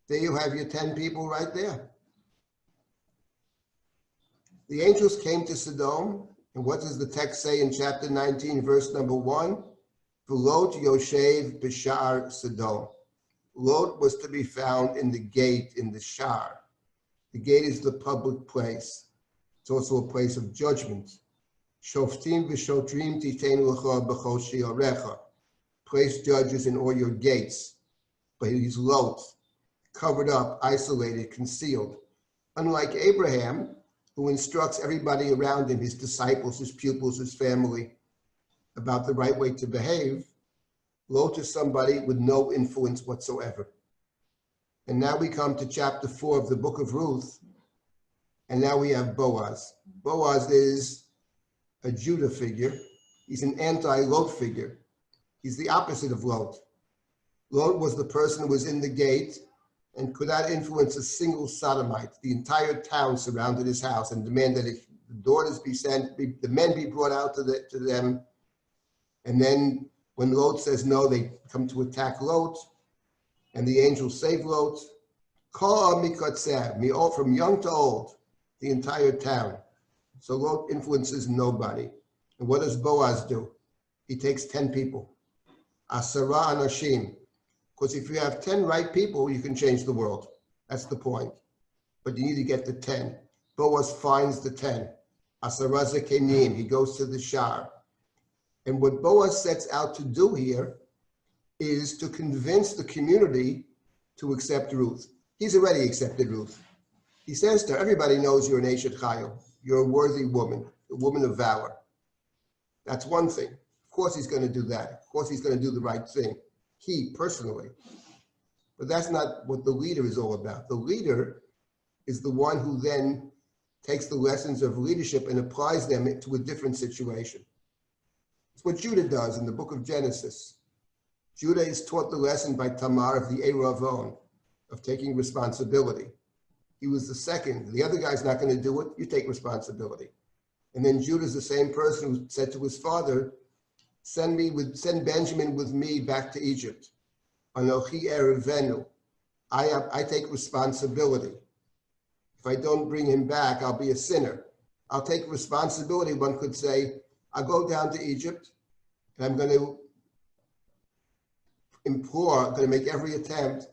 there you have your 10 people right there. The angels came to Sodom, and what does the text say in chapter 19, verse number 1? V'Lot yoshev b'sha'ar Sodom. Lot was to be found in the gate, in the shar. The gate is the public place. It's also a place of judgment. Shoftim v'shotrim titenu lecha b'chol she'arecha. Place judges in all your gates. But he's Lot, covered up, isolated, concealed. Unlike Abraham, who instructs everybody around him, his disciples, his pupils, his family, about the right way to behave, Lot is somebody with no influence whatsoever. And now we come to chapter 4 of the book of Ruth, and now we have Boaz. Boaz is a Judah figure. He's an anti-Lot figure. He's the opposite of Lot. Lot was the person who was in the gate and could not influence a single sodomite. The entire town surrounded his house and demanded that the daughters be sent, the men be brought out to them. And then when Lot says no, they come to attack Lot, and the angels save Lot. From young to old, the entire town. So Lot influences nobody. And what does Boaz do? He takes 10 people. Asara anashim. Because if you have 10 right people, you can change the world. That's the point. But you need to get the 10. Boaz finds the 10. Asara zekenim. He goes to the shar. And what Boaz sets out to do here is to convince the community to accept Ruth. He's already accepted Ruth. He says to her, everybody knows you're an Eshet Chayil. You're a worthy woman, a woman of valor. That's one thing. Of course he's going to do that. Of course he's going to do the right thing. He, personally. But that's not what the leader is all about. The leader is the one who then takes the lessons of leadership and applies them to a different situation. It's what Judah does in the book of Genesis. Judah is taught the lesson by Tamar of the Eravon, of taking responsibility. He was the second. The other guy's not going to do it. You take responsibility. And then Judah's the same person who said to his father, send Benjamin with me back to Egypt. Anochi erevenu. I take responsibility. If I don't bring him back, I'll be a sinner. I'll take responsibility. One could say, I'll go down to Egypt and I'm going to make every attempt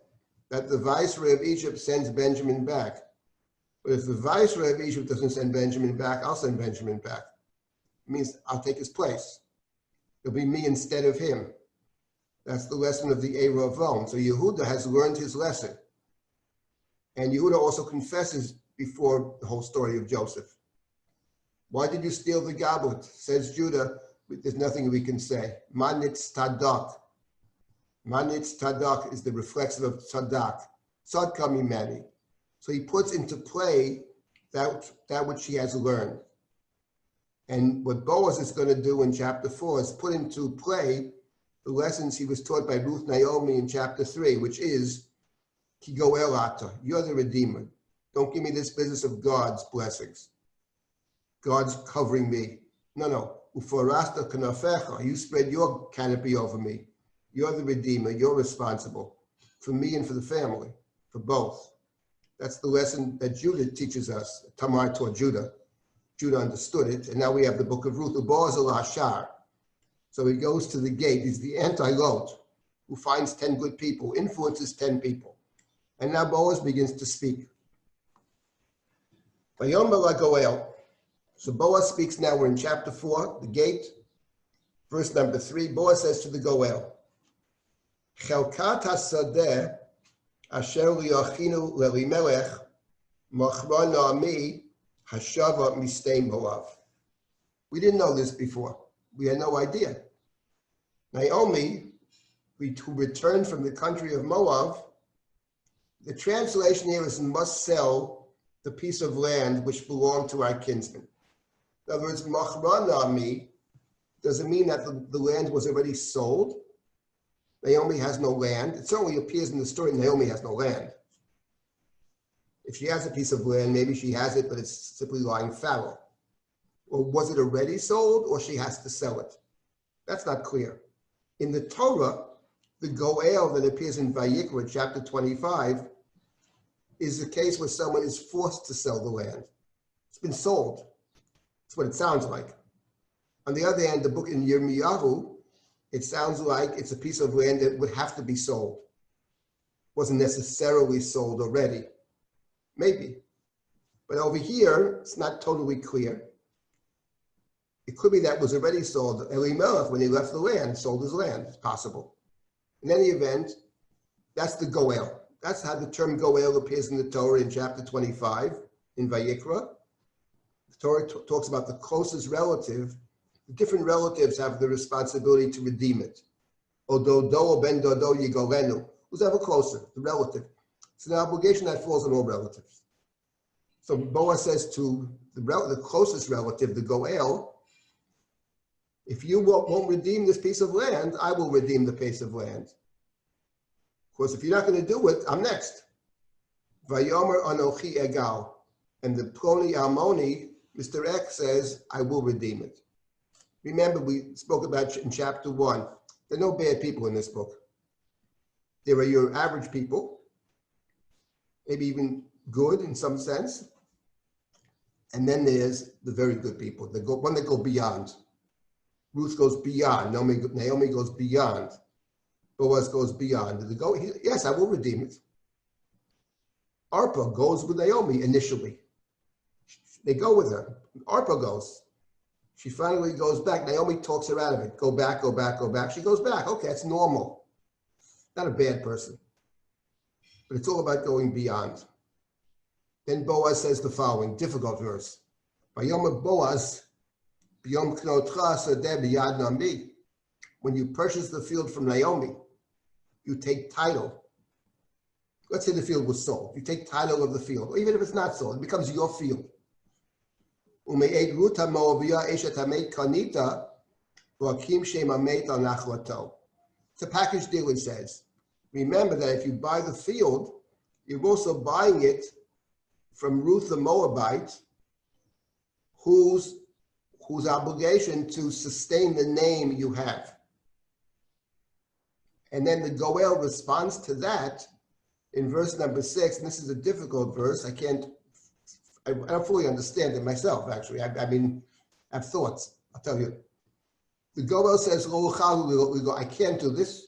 that the viceroy of Egypt sends Benjamin back. But if the viceroy of Egypt doesn't send Benjamin back, I'll send Benjamin back. It means I'll take his place. It'll be me instead of him. That's the lesson of the Eravon. So Yehuda has learned his lesson. And Yehuda also confesses before the whole story of Joseph. Why did you steal the goblet? Says Judah, there's nothing we can say. Manitz tadak. Manitz tadak is the reflexive of tadak. Tzadka mimeni. So he puts into play that which he has learned. And what Boaz is going to do in chapter 4 is put into play the lessons he was taught by Ruth Naomi in chapter 3, which is, Ki goel ata, you're the Redeemer. Don't give me this business of God's blessings. God's covering me. No. Uforasta kanafecha, you spread your canopy over me. You're the Redeemer. You're responsible for me and for the family, for both. That's the lesson that Judah teaches us. Tamar taught Judah. Judah understood it. And now we have the book of Ruth. Boaz al-Ashar. So he goes to the gate. He's the anti-Lot who finds 10 good people, influences 10 people. And now Boaz begins to speak. So Boaz speaks now. We're in chapter 4, the gate, verse number 3. Boaz says to the Goel, Chelkat hasadeh asher liyachinu lelimelech machra Naomi hashava mistei Moav. We didn't know this before. We had no idea. Naomi, who returned from the country of Moab, the translation here is must sell the piece of land which belonged to our kinsman. In other words, machra Naomi doesn't mean that the land was already sold. Naomi has no land. It certainly appears in the story Naomi has no land. If she has a piece of land, maybe she has it, but it's simply lying fallow. Or was it already sold, or she has to sell it? That's not clear. In the Torah, the Goel that appears in Vayikra, chapter 25, is a case where someone is forced to sell the land. It's been sold. That's what it sounds like. On the other hand, the book in Yirmiyahu, it sounds like it's a piece of land that would have to be sold. It wasn't necessarily sold already. Maybe. But over here, it's not totally clear. It could be that was already sold. Elimelech, when he left the land, sold his land. It's possible. In any event, that's the Goel. That's how the term Goel appears in the Torah in chapter 25 in Vayikra. The Torah talks about the closest relative. The different relatives have the responsibility to redeem it. Ododo ben dodo yigolenu. Who's ever closer? The relative. It's an obligation that falls on all relatives. So Boaz says to the closest relative, the Goel, if you won't redeem this piece of land, I will redeem the piece of land. course, if you're not going to do it, I'm next. Vayomer anochi egal. And the Ploni Almoni, Mr. X says, I will redeem it. Remember, we spoke about in chapter 1. There are no bad people in this book. There are your average people, maybe even good in some sense. And then there's the very good people, one that go beyond. Ruth goes beyond. Naomi goes beyond. Boaz goes beyond. Yes, I will redeem it. Arpa goes with Naomi initially. They go with her. Arpa goes. She finally goes back. Naomi talks her out of it. Go back, go back, go back. She goes back. Okay, it's normal. Not a bad person. But it's all about going beyond. Then Boaz says the following, difficult verse. Vayom Boaz, b'yom knotcha sadeh b'yad nami. When you purchase the field from Naomi, you take title. Let's say the field was sold. You take title of the field, or even if it's not sold, it becomes your field. Ume'ed Ruth ha'moaviyah eshet ha'meit kanita, v'akim shem ha'meit al nachlato. It's a package deal, he says. Remember that if you buy the field, you're also buying it from Ruth the Moabite, whose obligation to sustain the name you have. And then the Goel responds to that in verse number 6, and this is a difficult verse. I don't fully understand it myself, actually. I have thoughts, I'll tell you. The Goel says, I can't do this.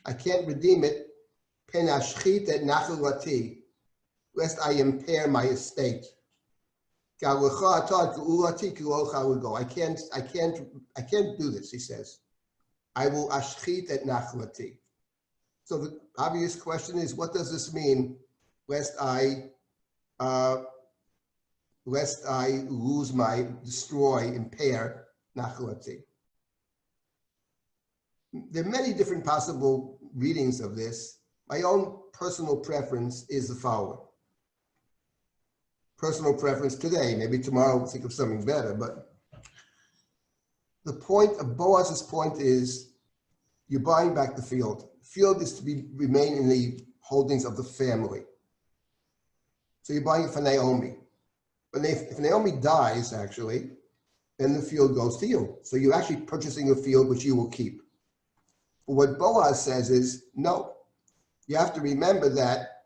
I can't redeem it. Pen ashchit et nachulati, lest I impair my estate. I can't do this, he says. I will ashchit et nachulati. So the obvious question is, what does this mean? Lest I destroy, impair nachulati. There are many different possible readings of this. My own personal preference is the following. Personal preference today, maybe tomorrow we'll think of something better, but the point of Boaz's point is you're buying back the field. The field is to remain in the holdings of the family. So you're buying it for Naomi. But if Naomi dies, actually, then the field goes to you. So you're actually purchasing a field which you will keep. But what Boaz says is, no. You have to remember that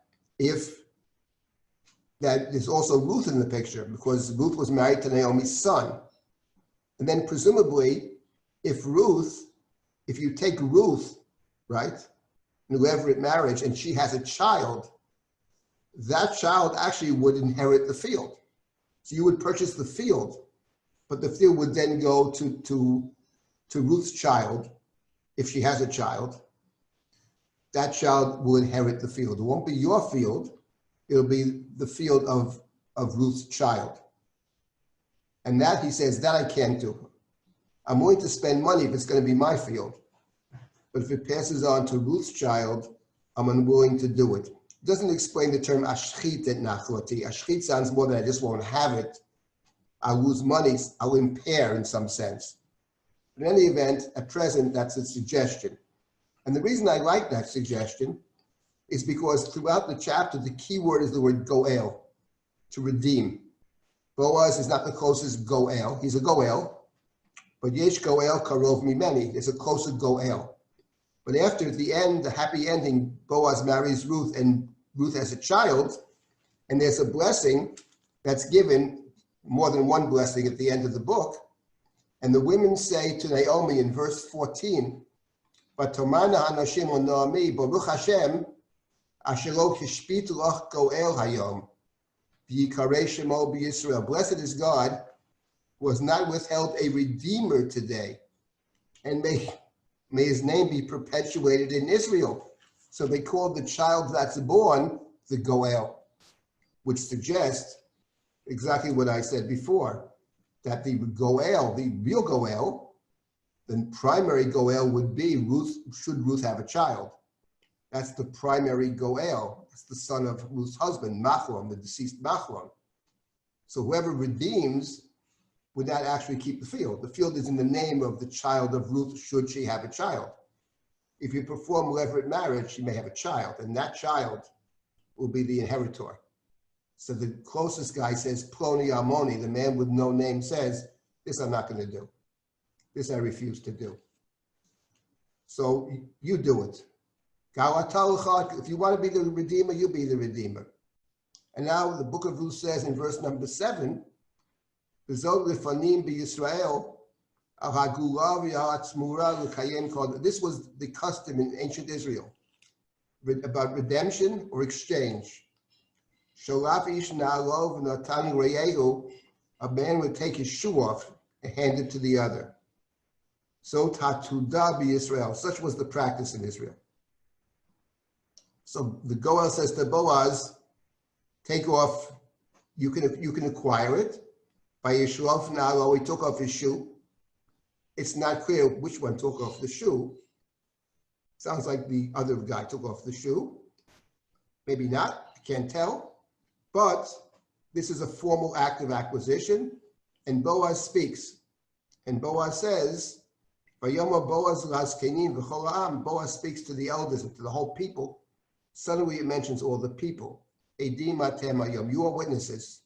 that there's also Ruth in the picture, because Ruth was married to Naomi's son. And then presumably, if you take Ruth, right, in a levirate marriage, and she has a child, that child actually would inherit the field. So you would purchase the field, but the field would then go to Ruth's child, if she has a child. That child will inherit the field. It won't be your field. It'll be the field of Ruth's child. And that, he says, that I can't do. I'm willing to spend money if it's going to be my field. But if it passes on to Ruth's child, I'm unwilling to do it. It doesn't explain the term ashchit et nachlati. Ashchit sounds more than I just won't have it. I'll lose money. I'll impair in some sense. But in any event, at present, that's a suggestion. And the reason I like that suggestion is because throughout the chapter, the key word is the word goel, to redeem. Boaz is not the closest goel. He's a goel, but yesh goel karov mimeni. There's a closer goel. But after, at the end, the happy ending, Boaz marries Ruth, and Ruth has a child, and there's a blessing that's given, more than one blessing at the end of the book. And the women say to Naomi in verse 14, "Vatomana hanashim on Naomi, Baruch Hashem, asher lo hishpit loch goel hayom, v'yikarei shemo b'Yisrael." Blessed is God, who has not withheld a redeemer today, and may his name be perpetuated in Israel. So they called the child that's born the goel, which suggests exactly what I said before, that the goel, the real goel, the primary goel would be Ruth, should Ruth have a child. That's the primary goel. That's the son of Ruth's husband, Machlon, the deceased Machlon. So whoever redeems would not actually keep the field. The field is in the name of the child of Ruth, should she have a child. if you perform levirate marriage, you may have a child, and that child will be the inheritor. So the closest guy says, Ploni Almoni, the man with no name says, this I'm not going to do. This I refuse to do. So you do it. If you want to be the redeemer, you be the redeemer. And now the book of Ruth says in verse number 7, this was the custom in ancient Israel about redemption or exchange. A man would take his shoe off and hand it to the other. So tatuda Israel. Such was the practice in Israel. So the Goel says to Boaz, take off, you can acquire it. By Yeshua Nalo, he took off his shoe. It's not clear which one took off the shoe. Sounds like the other guy took off the shoe. Maybe not, I can't tell. But this is a formal act of acquisition, and Boaz speaks. And Boaz says, Boaz speaks to the elders and to the whole people. Suddenly it mentions all the people. You are witnesses.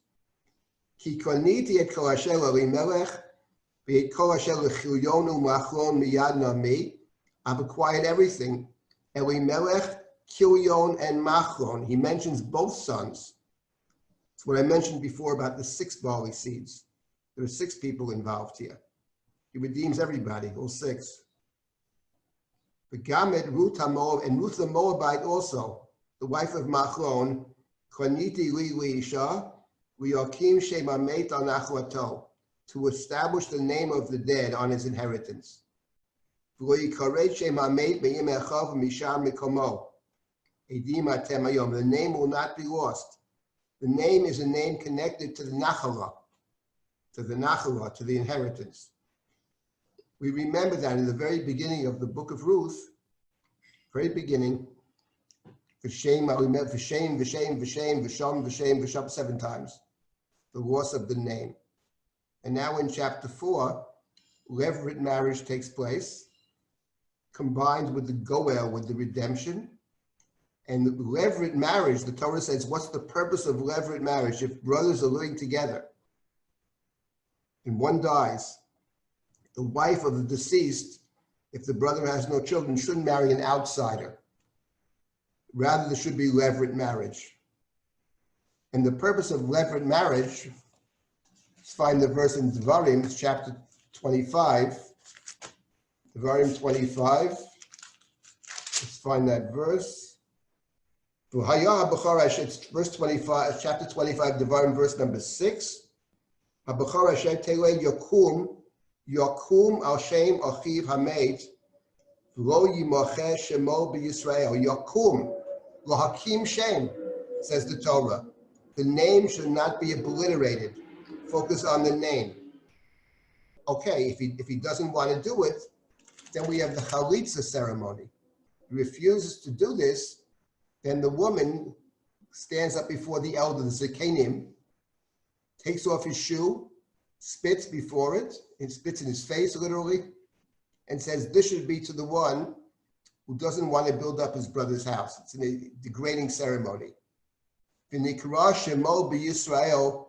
I've acquired everything. Elimelech, Kilion, and Machlon. He mentions both sons. It's what I mentioned before about the 6 barley seeds. There are 6 people involved here. He redeems everybody, all 6. The Gamed, Ruth HaMoab, and Ruth the Moabite also, the wife of Machlon, Choniti li Isha, Liakim Shem Amet on Achwato, to establish the name of the dead on his inheritance. The name will not be lost. The name is a name connected to the Nachala, to the inheritance. We remember that in the very beginning of the book of Ruth, very beginning, V'shem, 7 times, the loss of the name. And now in chapter 4, levirate marriage takes place, combined with the goel, with the redemption. And the levirate marriage, the Torah says, what's the purpose of levirate marriage? If brothers are living together and one dies, the wife of the deceased, if the brother has no children, shouldn't marry an outsider. Rather, there should be levirate marriage. And the purpose of levirate marriage, let's find the verse in Devarim, chapter 25. Devarim 25. Let's find that verse. It's verse 25, chapter 25, Devarim, verse number 6. Yakum al Shem Achiv Hamet Lo Yimacheh Shemo b'Yisrael. Yakum Lo Hakim Shem, says the Torah. The name should not be obliterated. Focus on the name. Okay, if he doesn't want to do it, then we have the chalitza ceremony. He refuses to do this, then the woman stands up before the elder, the Zekanim, takes off his shoe, spits before it, and spits in his face literally, and says, this should be to the one who doesn't want to build up his brother's house. It's a degrading ceremony. V'nikra shemo b'Yisrael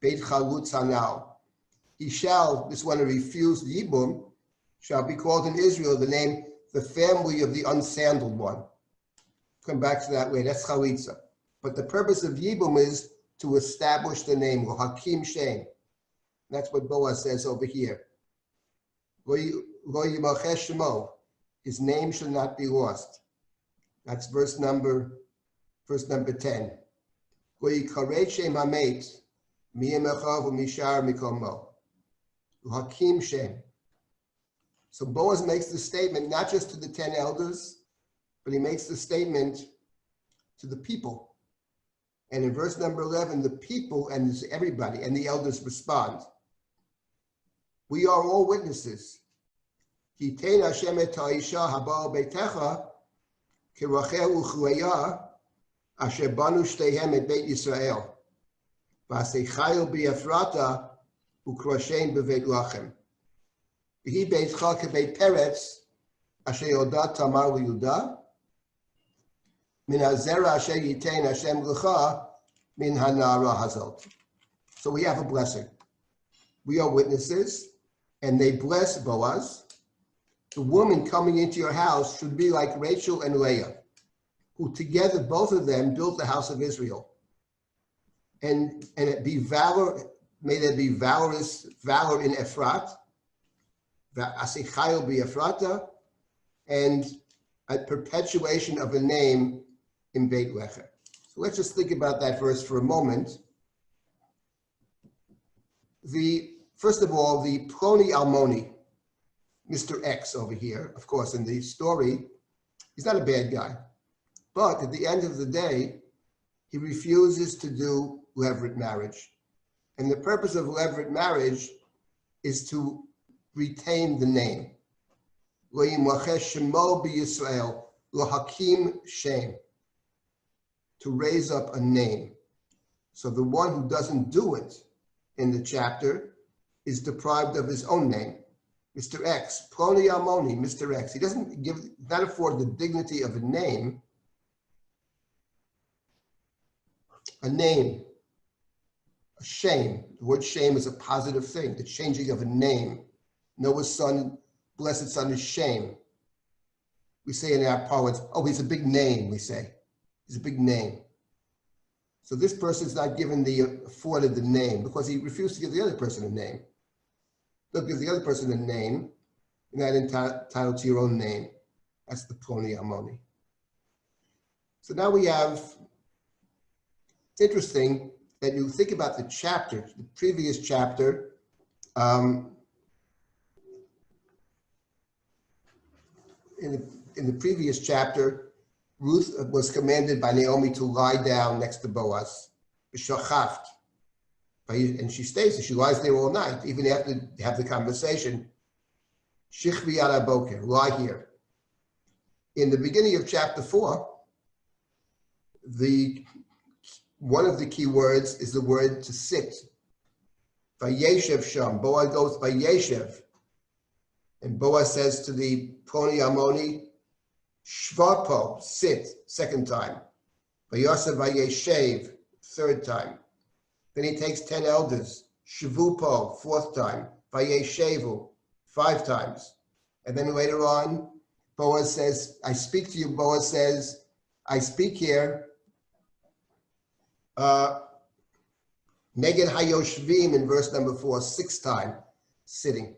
beit chalutz hanal. He shall, this one who refused Yibum, shall be called in Israel the name, the family of the unsandaled one. Come back to that way, that's chalitza. But the purpose of Yibum is to establish the name, Hakim Shem. That's what Boaz says over here. Lo yimacheh shemo. His name should not be lost. That's verse number 10. Lo yikareh shem hamet mi'emechav u'mishar mikomo. Hakim Shem. So Boaz makes the statement not just to the 10 elders, but he makes the statement to the people. And in verse number 11, the people and everybody and the elders respond. We are all witnesses. Hitein Hashem et ha'isha haba'al beitecha kirachel u'chleya asher banu shteihem et Beit Yisrael v'aseichayu b'Ephrata u'krashen b'Beit Lachem v'hi beitcha k'Beit Peretz asher yoda Tamar Yehuda, min hazera asher yitein Hashem lecha min hanara hazot. So we have a blessing. We are witnesses, and they bless Boaz. The woman coming into your house should be like Rachel and Leah, who together, both of them, built the house of Israel. And it be valor, may there be valor in Ephrat, Asichayil be Ephrata, and a perpetuation of a name in Beit Lechem. So let's just think about that verse for a moment. First of all, the Ploni Almoni, Mr. X over here, of course, in the story, he's not a bad guy. But at the end of the day, he refuses to do levirate marriage. And the purpose of levirate marriage is to retain the name. Lo yimlachesh shemo b'Yisrael, lo hakim shem, to raise up a name. So the one who doesn't do it in the chapter is deprived of his own name. Mr. X, Ploni Almoni, Mr. X. He doesn't not afford the dignity of a name. A name, a shame. The word shame is a positive thing, the changing of a name. Noah's son, blessed son, is shame. We say in our poets, oh, he's a big name, we say. He's a big name. So this person's not afforded the name because he refused to give the other person a name. Don't give the other person a name. You're not entitled to your own name. That's the Ploni Almoni. So now we have, it's interesting that you think about the chapter, the previous chapter. In the previous chapter, Ruth was commanded by Naomi to lie down next to Boaz, and she stays there. She lies there all night, even after they have the conversation. Shichvi ala boker, lie here. In the beginning of chapter 4, one of the key words is the word to sit. Vayeshev sham. Boaz goes Vayeshev. And Boaz says to the Ploni Almoni, Shvapo, sit, second time. Vayosav Vayeshev, third time. Then he takes 10 elders, Shavupo, fourth time. Vayeshevu, 5 times. And then later on, Boaz says, I speak to you. Boaz says, I speak here. Neged Hayoshvim in verse number 4, 6th time, sitting.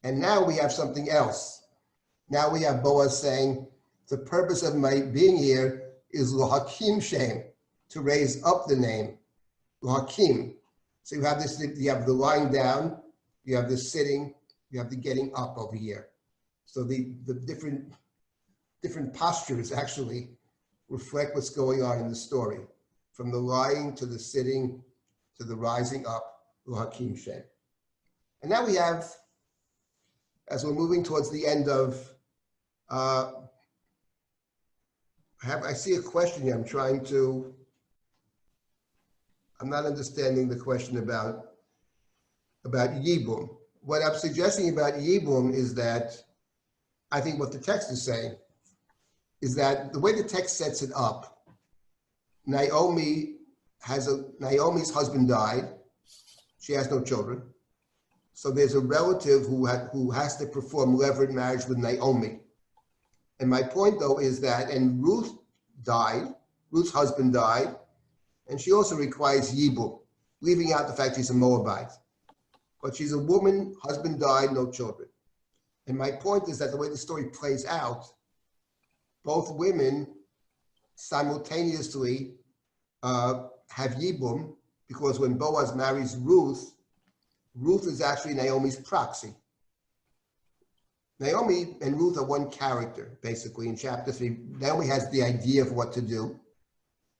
And now we have something else. Now we have Boaz saying, the purpose of my being here is lo hakim shem, to raise up the name, lo hakim. So you have this, you have the lying down, you have the sitting, you have the getting up over here. So the different postures actually reflect what's going on in the story, from the lying to the sitting to the rising up, lo hakim shem. And now we have, as we're moving towards the end of, I see a question here. I'm not understanding the question about Yibum. What I'm suggesting about Yibum is that I think what the text is saying is that the way the text sets it up, Naomi's husband died. She has no children. So there's a relative who has to perform levirate marriage with Naomi. And my point, though, is that, and Ruth died, Ruth's husband died, and she also requires Yibum, leaving out the fact she's a Moabite. But she's a woman, husband died, no children. And my point is that the way the story plays out, both women simultaneously have Yibum, because when Boaz marries Ruth, Ruth is actually Naomi's proxy. Naomi and Ruth are one character, basically, in chapter 3. Naomi has the idea of what to do,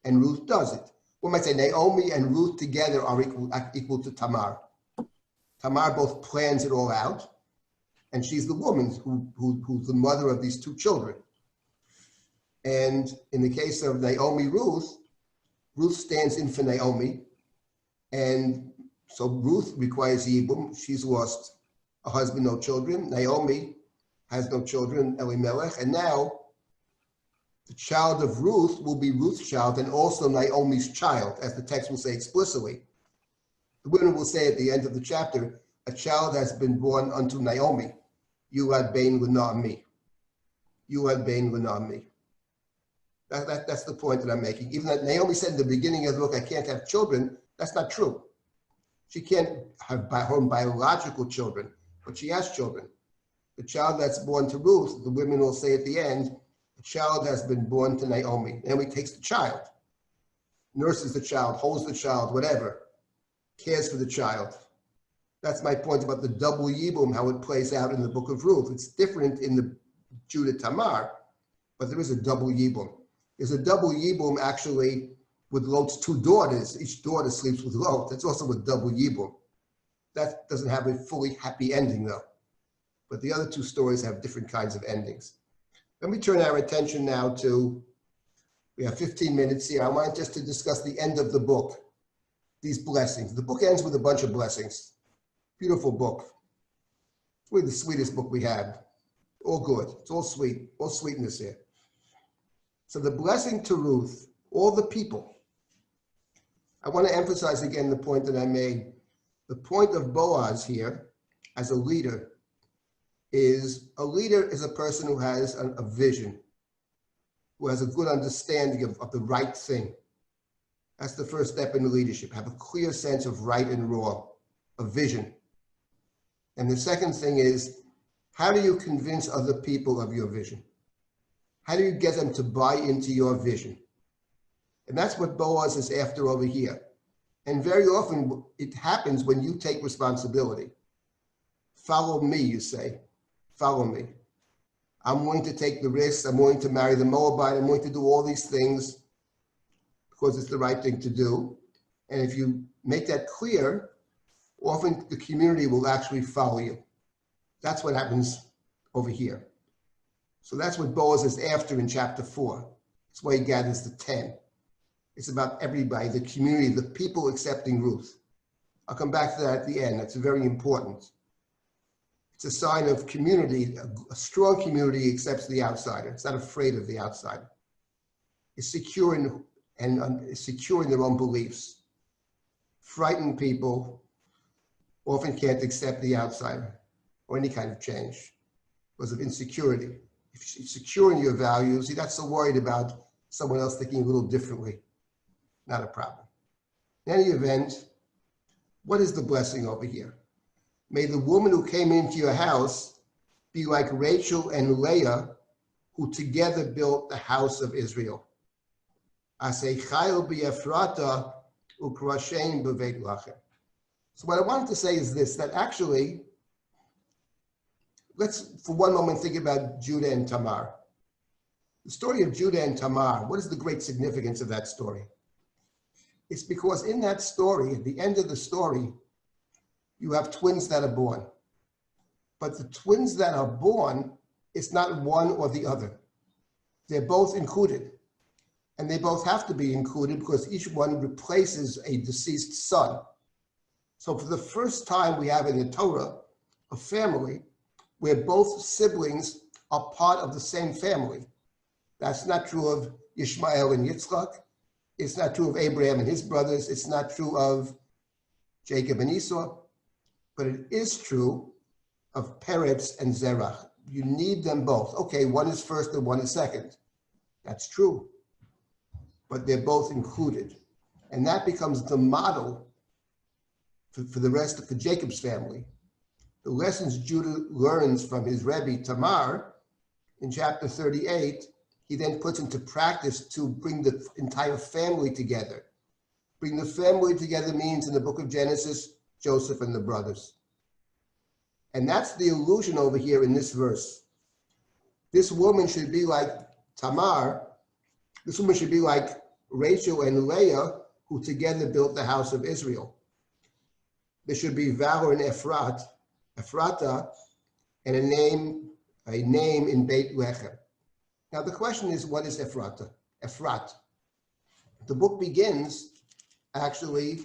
and Ruth does it. We might say Naomi and Ruth together are equal to Tamar. Tamar both plans it all out, and she's the woman who's the mother of these 2 children. And in the case of Naomi, Ruth stands in for Naomi, and so Ruth requires Yibum. She's lost a husband, no children. Naomi has no children, Elimelech, and now the child of Ruth will be Ruth's child and also Naomi's child, as the text will say explicitly. The women will say at the end of the chapter, a child has been born unto Naomi. Yulad bein l'Naomi. Yulad bein l'Naomi. That's the point that I'm making. Even that Naomi said in the beginning of the book, I can't have children, that's not true. She can't have her own biological children, but she has children. The child that's born to Ruth, the women will say at the end, the child has been born to Naomi. Naomi takes the child, nurses the child, holds the child, whatever, cares for the child. That's my point about the double yibum, how it plays out in the book of Ruth. It's different in the Judah Tamar, but there is a double yibum. There's a double yibum actually with Lot's two daughters. Each daughter sleeps with Lot. That's also a double yibum. That doesn't have a fully happy ending though. But the other two stories have different kinds of endings. Let me turn our attention now to, we have 15 minutes here. I want just to discuss the end of the book, these blessings. The book ends with a bunch of blessings. Beautiful book. It's really the sweetest book we have. All good. It's all sweet. All sweetness here. So the blessing to Ruth, all the people. I want to emphasize again the point that I made. The point of Boaz here as a leader is a person who has a vision, who has a good understanding of the right thing. That's the first step in leadership. Have a clear sense of right and wrong, a vision. And the second thing is, how do you convince other people of your vision? How do you get them to buy into your vision? And that's what Boaz is after over here. And very often it happens when you take responsibility. Follow me, you say. Follow me. I'm willing to take the risks. I'm willing to marry the Moabite. I'm willing to do all these things because it's the right thing to do. And if you make that clear, often the community will actually follow you. That's what happens over here. So that's what Boaz is after in chapter 4. That's why he gathers the 10. It's about everybody, the community, the people accepting Ruth. I'll come back to that at the end. That's very important. It's a sign of community. A strong community accepts the outsider. It's not afraid of the outsider. It's secure in their own beliefs. Frightened people often can't accept the outsider or any kind of change because of insecurity. If you're secure in your values, you're not so worried about someone else thinking a little differently. Not a problem. In any event, what is the blessing over here? May the woman who came into your house be like Rachel and Leah, who together built the house of Israel. So what I wanted to say is this, that actually, let's for one moment think about Judah and Tamar. The story of Judah and Tamar, what is the great significance of that story? It's because in that story, at the end of the story, you have twins that are born. But the twins that are born, it's not one or the other. They're both included. And they both have to be included because each one replaces a deceased son. So for the first time we have in the Torah a family where both siblings are part of the same family. That's not true of Ishmael and Yitzchak. It's not true of Abraham and his brothers. It's not true of Jacob and Esau. But it is true of Peretz and Zerach. You need them both. Okay, one is first and one is second. That's true. But they're both included. And that becomes the model for the rest of the Jacob's family. The lessons Judah learns from his Rebbe Tamar in chapter 38, he then puts into practice to bring the entire family together. Bring the family together means in the book of Genesis, Joseph and the brothers. And that's the illusion over here in this verse. This woman should be like Tamar. This woman should be like Rachel and Leah, who together built the house of Israel. There should be valor in Ephrata, and a name in Beit Lechem. Now the question is, what is Ephrata? Ephrat. The book begins actually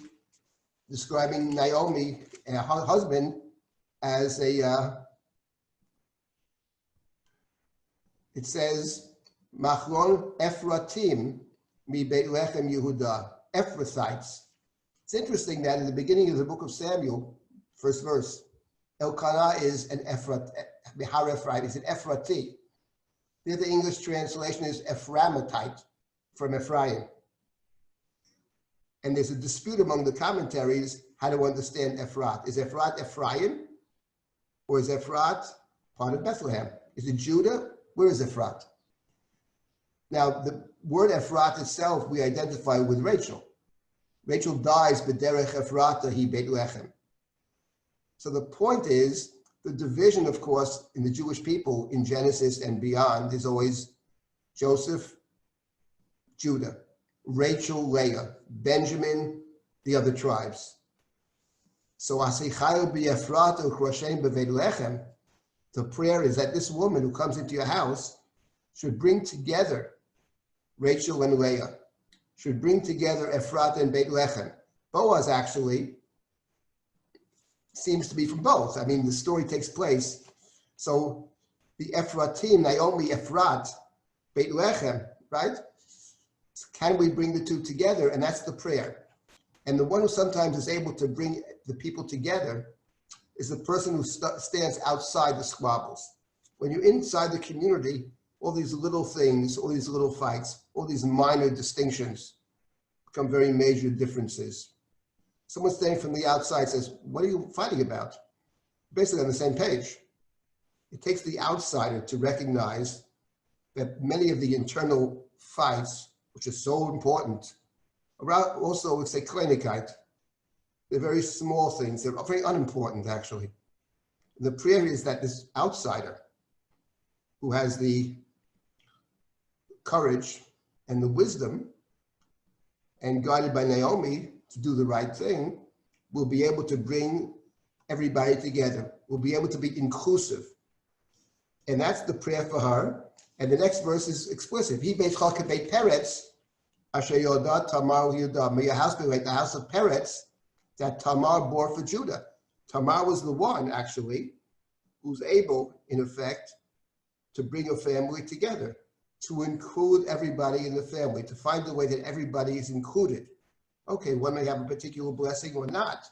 describing Naomi and her husband as a it says, Machron Ephratim mi Beit Lechem Yehuda, Ephrathites. It's interesting that in the beginning of the book of Samuel, first verse, Elkanah is an Ephrat, Har Ephraim is an Ephrati. There the English translation is Ephraimite, from Ephraim. And there's a dispute among the commentaries how to understand Ephrat. Is Ephrat Ephraim? Or is Ephrat part of Bethlehem? Is it Judah? Where is Ephrat? Now, the word Ephrat itself, we identify with Rachel. Rachel dies, B'derech Ephrata hi Beit Lechem. So the point is, the division, of course, in the Jewish people in Genesis and beyond is always Joseph, Judah, Rachel, Leah, Benjamin, the other tribes. So Asichayu b'Ephrata u'Kroshem b'Beit Lechem. The prayer is that this woman who comes into your house should bring together Rachel and Leah, should bring together Ephrata and Beit Lechem. Boaz actually seems to be from both. I mean, the story takes place. So the Ephratim, Naomi, Ephrat, Beit Lechem, right? Can we bring the two together? And that's the prayer. And the one who sometimes is able to bring the people together is the person who stands outside the squabbles. When you're inside the community, all these little things, all these little fights, all these minor distinctions become very major differences. Someone standing from the outside says, what are you fighting about? Basically on the same page. It takes the outsider to recognize that many of the internal fights, which are so important, around also, we say kleinigkeit. They're very small things. They're very unimportant, actually. And the prayer is that this outsider who has the courage and the wisdom and guided by Naomi to do the right thing will be able to bring everybody together, will be able to be inclusive. And that's the prayer for her. And the next verse is explicit. He beit Chalke beit Peretz, asher yoda Tamar Yehuda. May your house be like the house of Peretz that Tamar bore for Judah. Tamar was the one, actually, who's able, in effect, to bring a family together, to include everybody in the family, to find a way that everybody is included. Okay, one may have a particular blessing or not,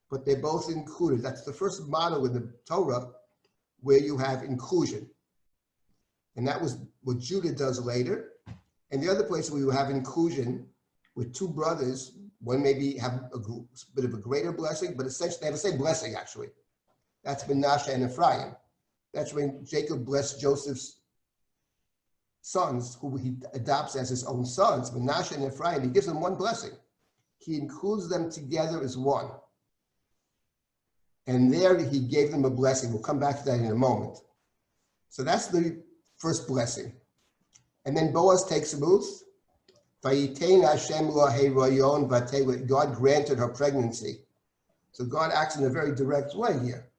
but they're both included. That's the first model in the Torah where you have inclusion. And that was what Judah does later. And the other place where you have inclusion with two brothers, one maybe have a bit of a greater blessing, but essentially they have the same blessing, actually. That's Manasseh and Ephraim. That's when Jacob blessed Joseph's sons, who he adopts as his own sons, Manasseh and Ephraim. He gives them one blessing. He includes them together as one. And there he gave them a blessing. We'll come back to that in a moment. So that's the first blessing. And then Boaz takes Ruth. God granted her pregnancy. So God acts in a very direct way here,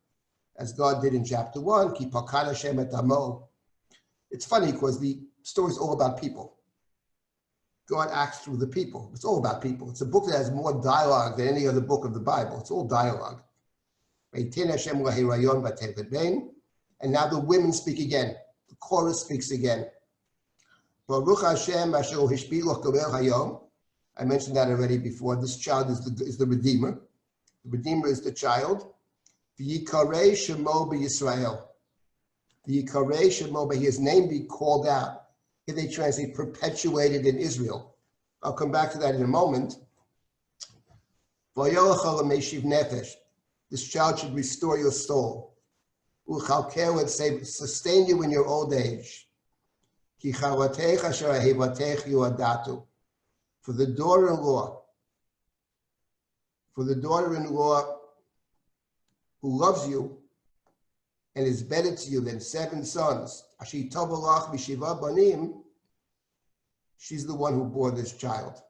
as God did in chapter 1. It's funny because the story is all about people. God acts through the people. It's all about people. It's a book that has more dialogue than any other book of the Bible. It's all dialogue. And now the women speak again. The chorus speaks again. Baruch Hashem asher hishpiloch govel hayom. I mentioned that already before. This child is the Redeemer. The Redeemer is the child. V'yikarei shemo b'Yisrael. V'yikarei shemo, by his name be called out. Here they translate perpetuated in Israel. I'll come back to that in a moment. This child should restore your soul. And say, sustain you in your old age. For the daughter-in-law who loves you and is better to you than 7 sons, she's the one who bore this child.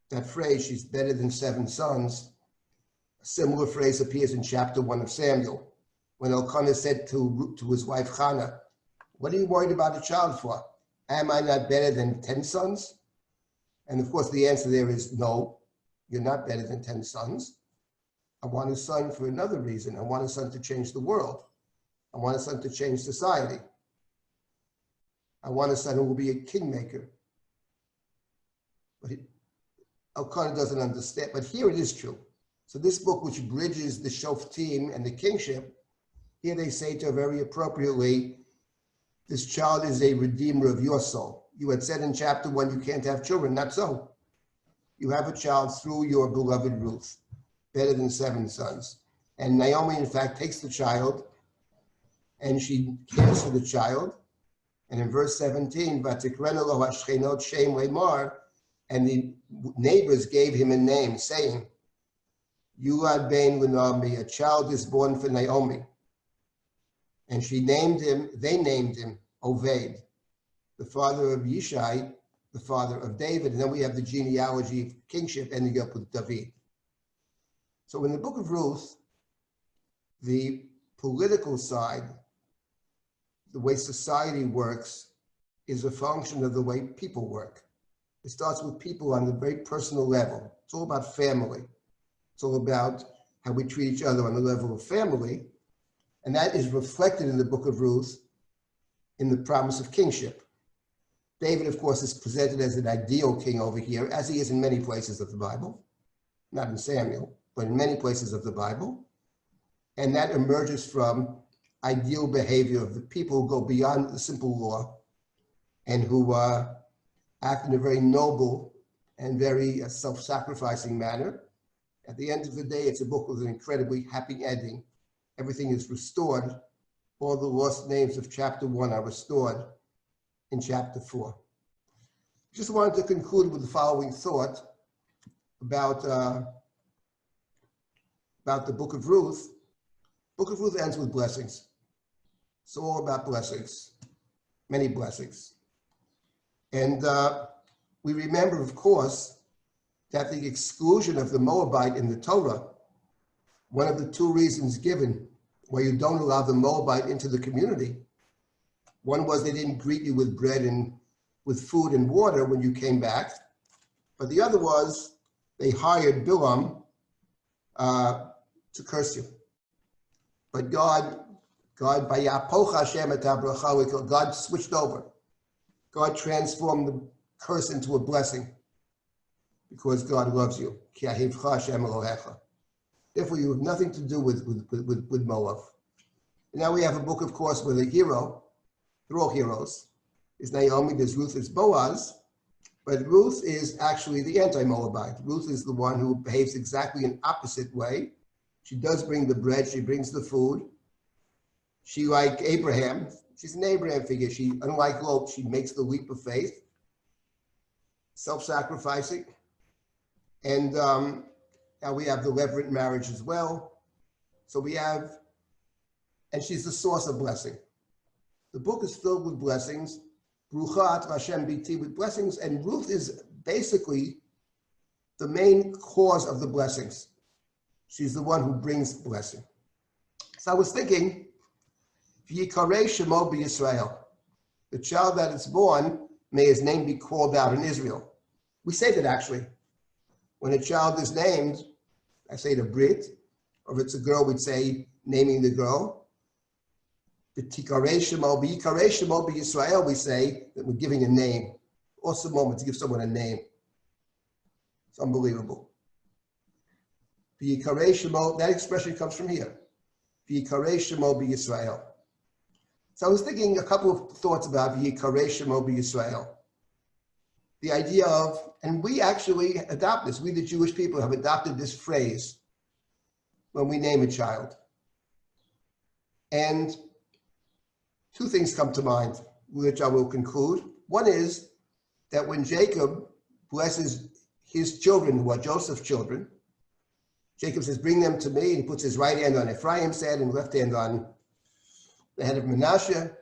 That phrase, she's better than 7 sons, a similar phrase appears in chapter 1 of Samuel, when Elkanah said to his wife Hannah, what are you worried about a child for? Am I not better than 10 sons? And of course, the answer there is no, you're not better than 10 sons. I want a son for another reason. I want a son to change the world. I want a son to change society. I want a son who will be a kingmaker. But Elkanah doesn't understand, but here it is true. So this book, which bridges the shoftim and the kingship, here they say to her very appropriately, this child is a redeemer of your soul. You had said in chapter 1, you can't have children. Not so. You have a child through your beloved Ruth, better than 7 sons. And Naomi, in fact, takes the child and she cares for the child. And in verse 17, Vatikrenu lo hashchenot shem lemar, and the neighbors gave him a name, saying, Yulad ben Naomi, a child is born for Naomi. And they named him Oved, the father of Yishai, the father of David. And then we have the genealogy of kingship ending up with David. So in the book of Ruth, the political side, the way society works, is a function of the way people work. It starts with people on a very personal level. It's all about family. It's all about how we treat each other on the level of family. And that is reflected in the book of Ruth in the promise of kingship. David, of course, is presented as an ideal king over here, as he is in many places of the Bible. Not in Samuel, but in many places of the Bible. And that emerges from ideal behavior of the people who go beyond the simple law and who act in a very noble and very self-sacrificing manner. At the end of the day, it's a book with an incredibly happy ending. Everything is restored. All the lost names of chapter 1 are restored in chapter 4. Just wanted to conclude with the following thought about the book of Ruth. Book of Ruth ends with blessings. It's all about blessings, many blessings. And we remember, of course, that the exclusion of the Moabite in the Torah, one of the 2 reasons given why you don't allow the Moabite into the community, one was they didn't greet you with bread and with food and water when you came back, but the other was they hired Bilam to curse you. But God switched over. God transformed the curse into a blessing because God loves you. Therefore, you have nothing to do with Moab. And now we have a book, of course, where the hero, they're all heroes, is Naomi, there's Ruth, there's Boaz, but Ruth is actually the anti-Moabite. Ruth is the one who behaves exactly in opposite way. She does bring the bread, she brings the food. She, like Abraham, she's an Abraham figure. She, unlike Lot, she makes the leap of faith, self-sacrificing. And now we have the levirate marriage as well. So we have, and she's the source of blessing. The book is filled with blessings. Bruchat Hashem biti, with blessings, and Ruth is basically the main cause of the blessings. She's the one who brings blessing. So I was thinking, V'yikarei shemo b'Yisrael, the child that is born, may his name be called out in Israel. We say that actually. When a child is named, I say the Brit, or if it's a girl, we'd say naming the girl. V'yikarei shemo b'Yisrael, we say that we're giving a name. Awesome moment to give someone a name. It's unbelievable. V'yikarei shemo, that expression comes from here. V'yikarei shemo b'Yisrael. So I was thinking a couple of thoughts about V'yikarei shemo b'Yisrael. The idea of, and we actually adopt this, we the Jewish people have adopted this phrase when we name a child. And 2 things come to mind, which I will conclude. One is that when Jacob blesses his children, who are Joseph's children, Jacob says, bring them to me, and he puts his right hand on Ephraim's head and left hand on the head of Manasseh,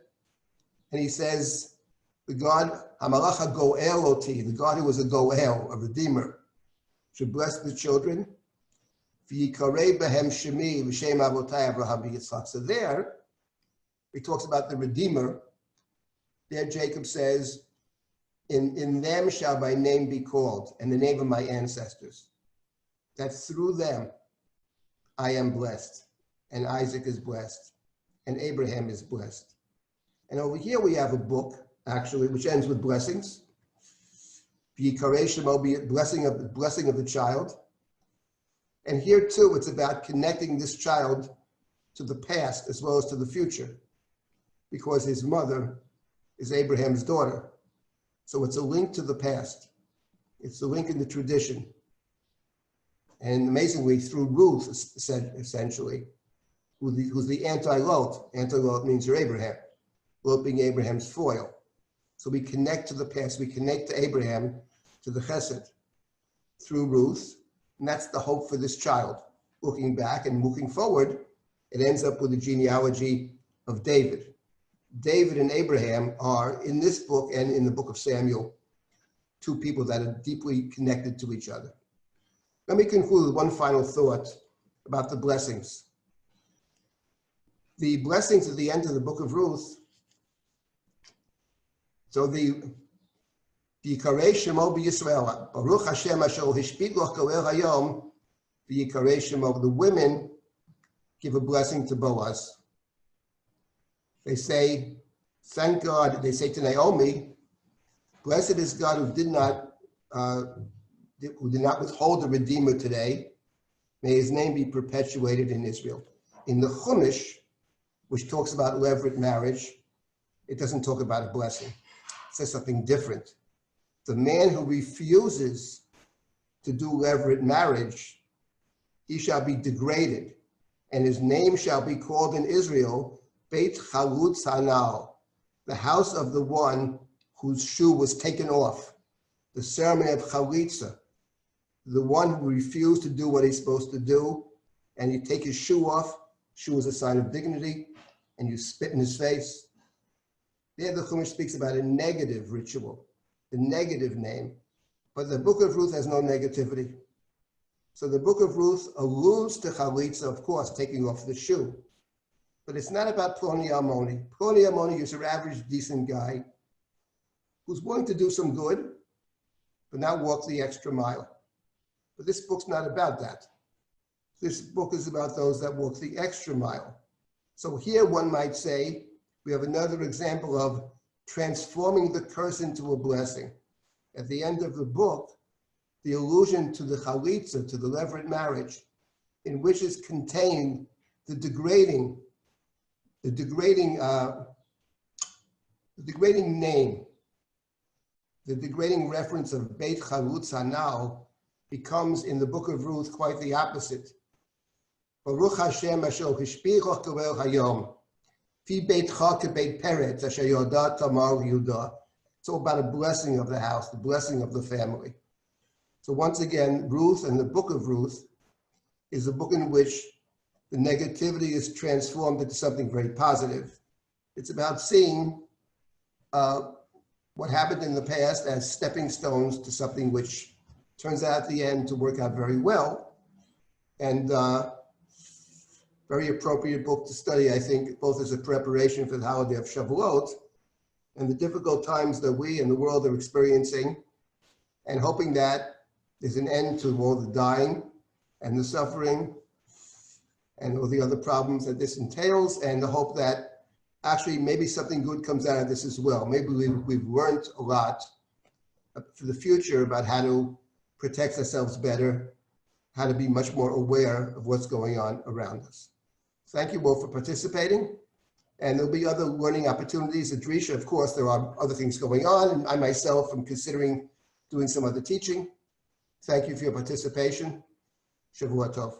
and he says, the God, Hamalach HaGoel Oti, the God who was a Goel, a Redeemer, should bless the children. V'yikarei behem shemi v'shem avotai Abraham v'Yitzchak. So there, he talks about the Redeemer. There Jacob says, in them shall my name be called, and the name of my ancestors. That through them I am blessed, and Isaac is blessed, and Abraham is blessed. And over here we have a book actually, which ends with blessings. V'yikarei shemo, be blessing of the child. And here too, it's about connecting this child to the past as well as to the future, because his mother is Abraham's daughter. So it's a link to the past. It's a link in the tradition. And amazingly, through Ruth, essentially, who's the anti-Lot. Anti-Lot means you're Abraham. Lot being Abraham's foil. So we connect to the past. We connect to Abraham, to the Chesed, through Ruth. And that's the hope for this child. Looking back and looking forward, it ends up with the genealogy of David. David and Abraham are, in this book and in the book of Samuel, two people that are deeply connected to each other. Let me conclude with one final thought about the blessings. The blessings at the end of the book of Ruth, so the Yikarei Shemo b'Yisrael, Baruch Hashem asher hishpit loch goel hayom, Yikarei Shemo, the women give a blessing to Boaz. They say, thank God, they say to Naomi, blessed is God who did not withhold the Redeemer today. May his name be perpetuated in Israel. In the Chumash, which talks about levirate marriage, it doesn't talk about a blessing. It says something different. The man who refuses to do levirate marriage, he shall be degraded, and his name shall be called in Israel, Beit Chalutz Hanal, the house of the one whose shoe was taken off, the ceremony of Chalitza, the one who refused to do what he's supposed to do, and you take his shoe off. Shoe is a sign of dignity, and you spit in his face. There the Chumash speaks about a negative ritual, the negative name, but the book of Ruth has no negativity. So the book of Ruth alludes to Chalitza, of course, taking off the shoe, but it's not about Ploni Almoni. Ploni Almoni is your average decent guy who's willing to do some good, but not walk the extra mile. But this book's not about that. This book is about those that walk the extra mile. So here one might say, we have another example of transforming the curse into a blessing. At the end of the book, the allusion to the Chalitza, to the levirate marriage, in which is contained the degrading name, the degrading reference of Beit Chalutz Hanal, becomes in the book of Ruth quite the opposite. Baruch Hashem asher hishpich loch goel hayom, fi beitcha kebeit peretz asher yodat tamar Yehuda. It's all about a blessing of the house, the blessing of the family. So once again, Ruth and the book of Ruth is a book in which the negativity is transformed into something very positive. It's about seeing what happened in the past as stepping stones to something which turns out at the end to work out very well. And very appropriate book to study, I think, both as a preparation for the holiday of Shavuot and the difficult times that we and the world are experiencing, and hoping that there's an end to all the dying and the suffering and all the other problems that this entails, and the hope that actually maybe something good comes out of this as well. Maybe we've learned a lot for the future about how to protect ourselves better, how to be much more aware of what's going on around us. Thank you all for participating, and there'll be other learning opportunities. At Drisha, of course, there are other things going on, and I myself am considering doing some other teaching. Thank you for your participation. Shavua Tov.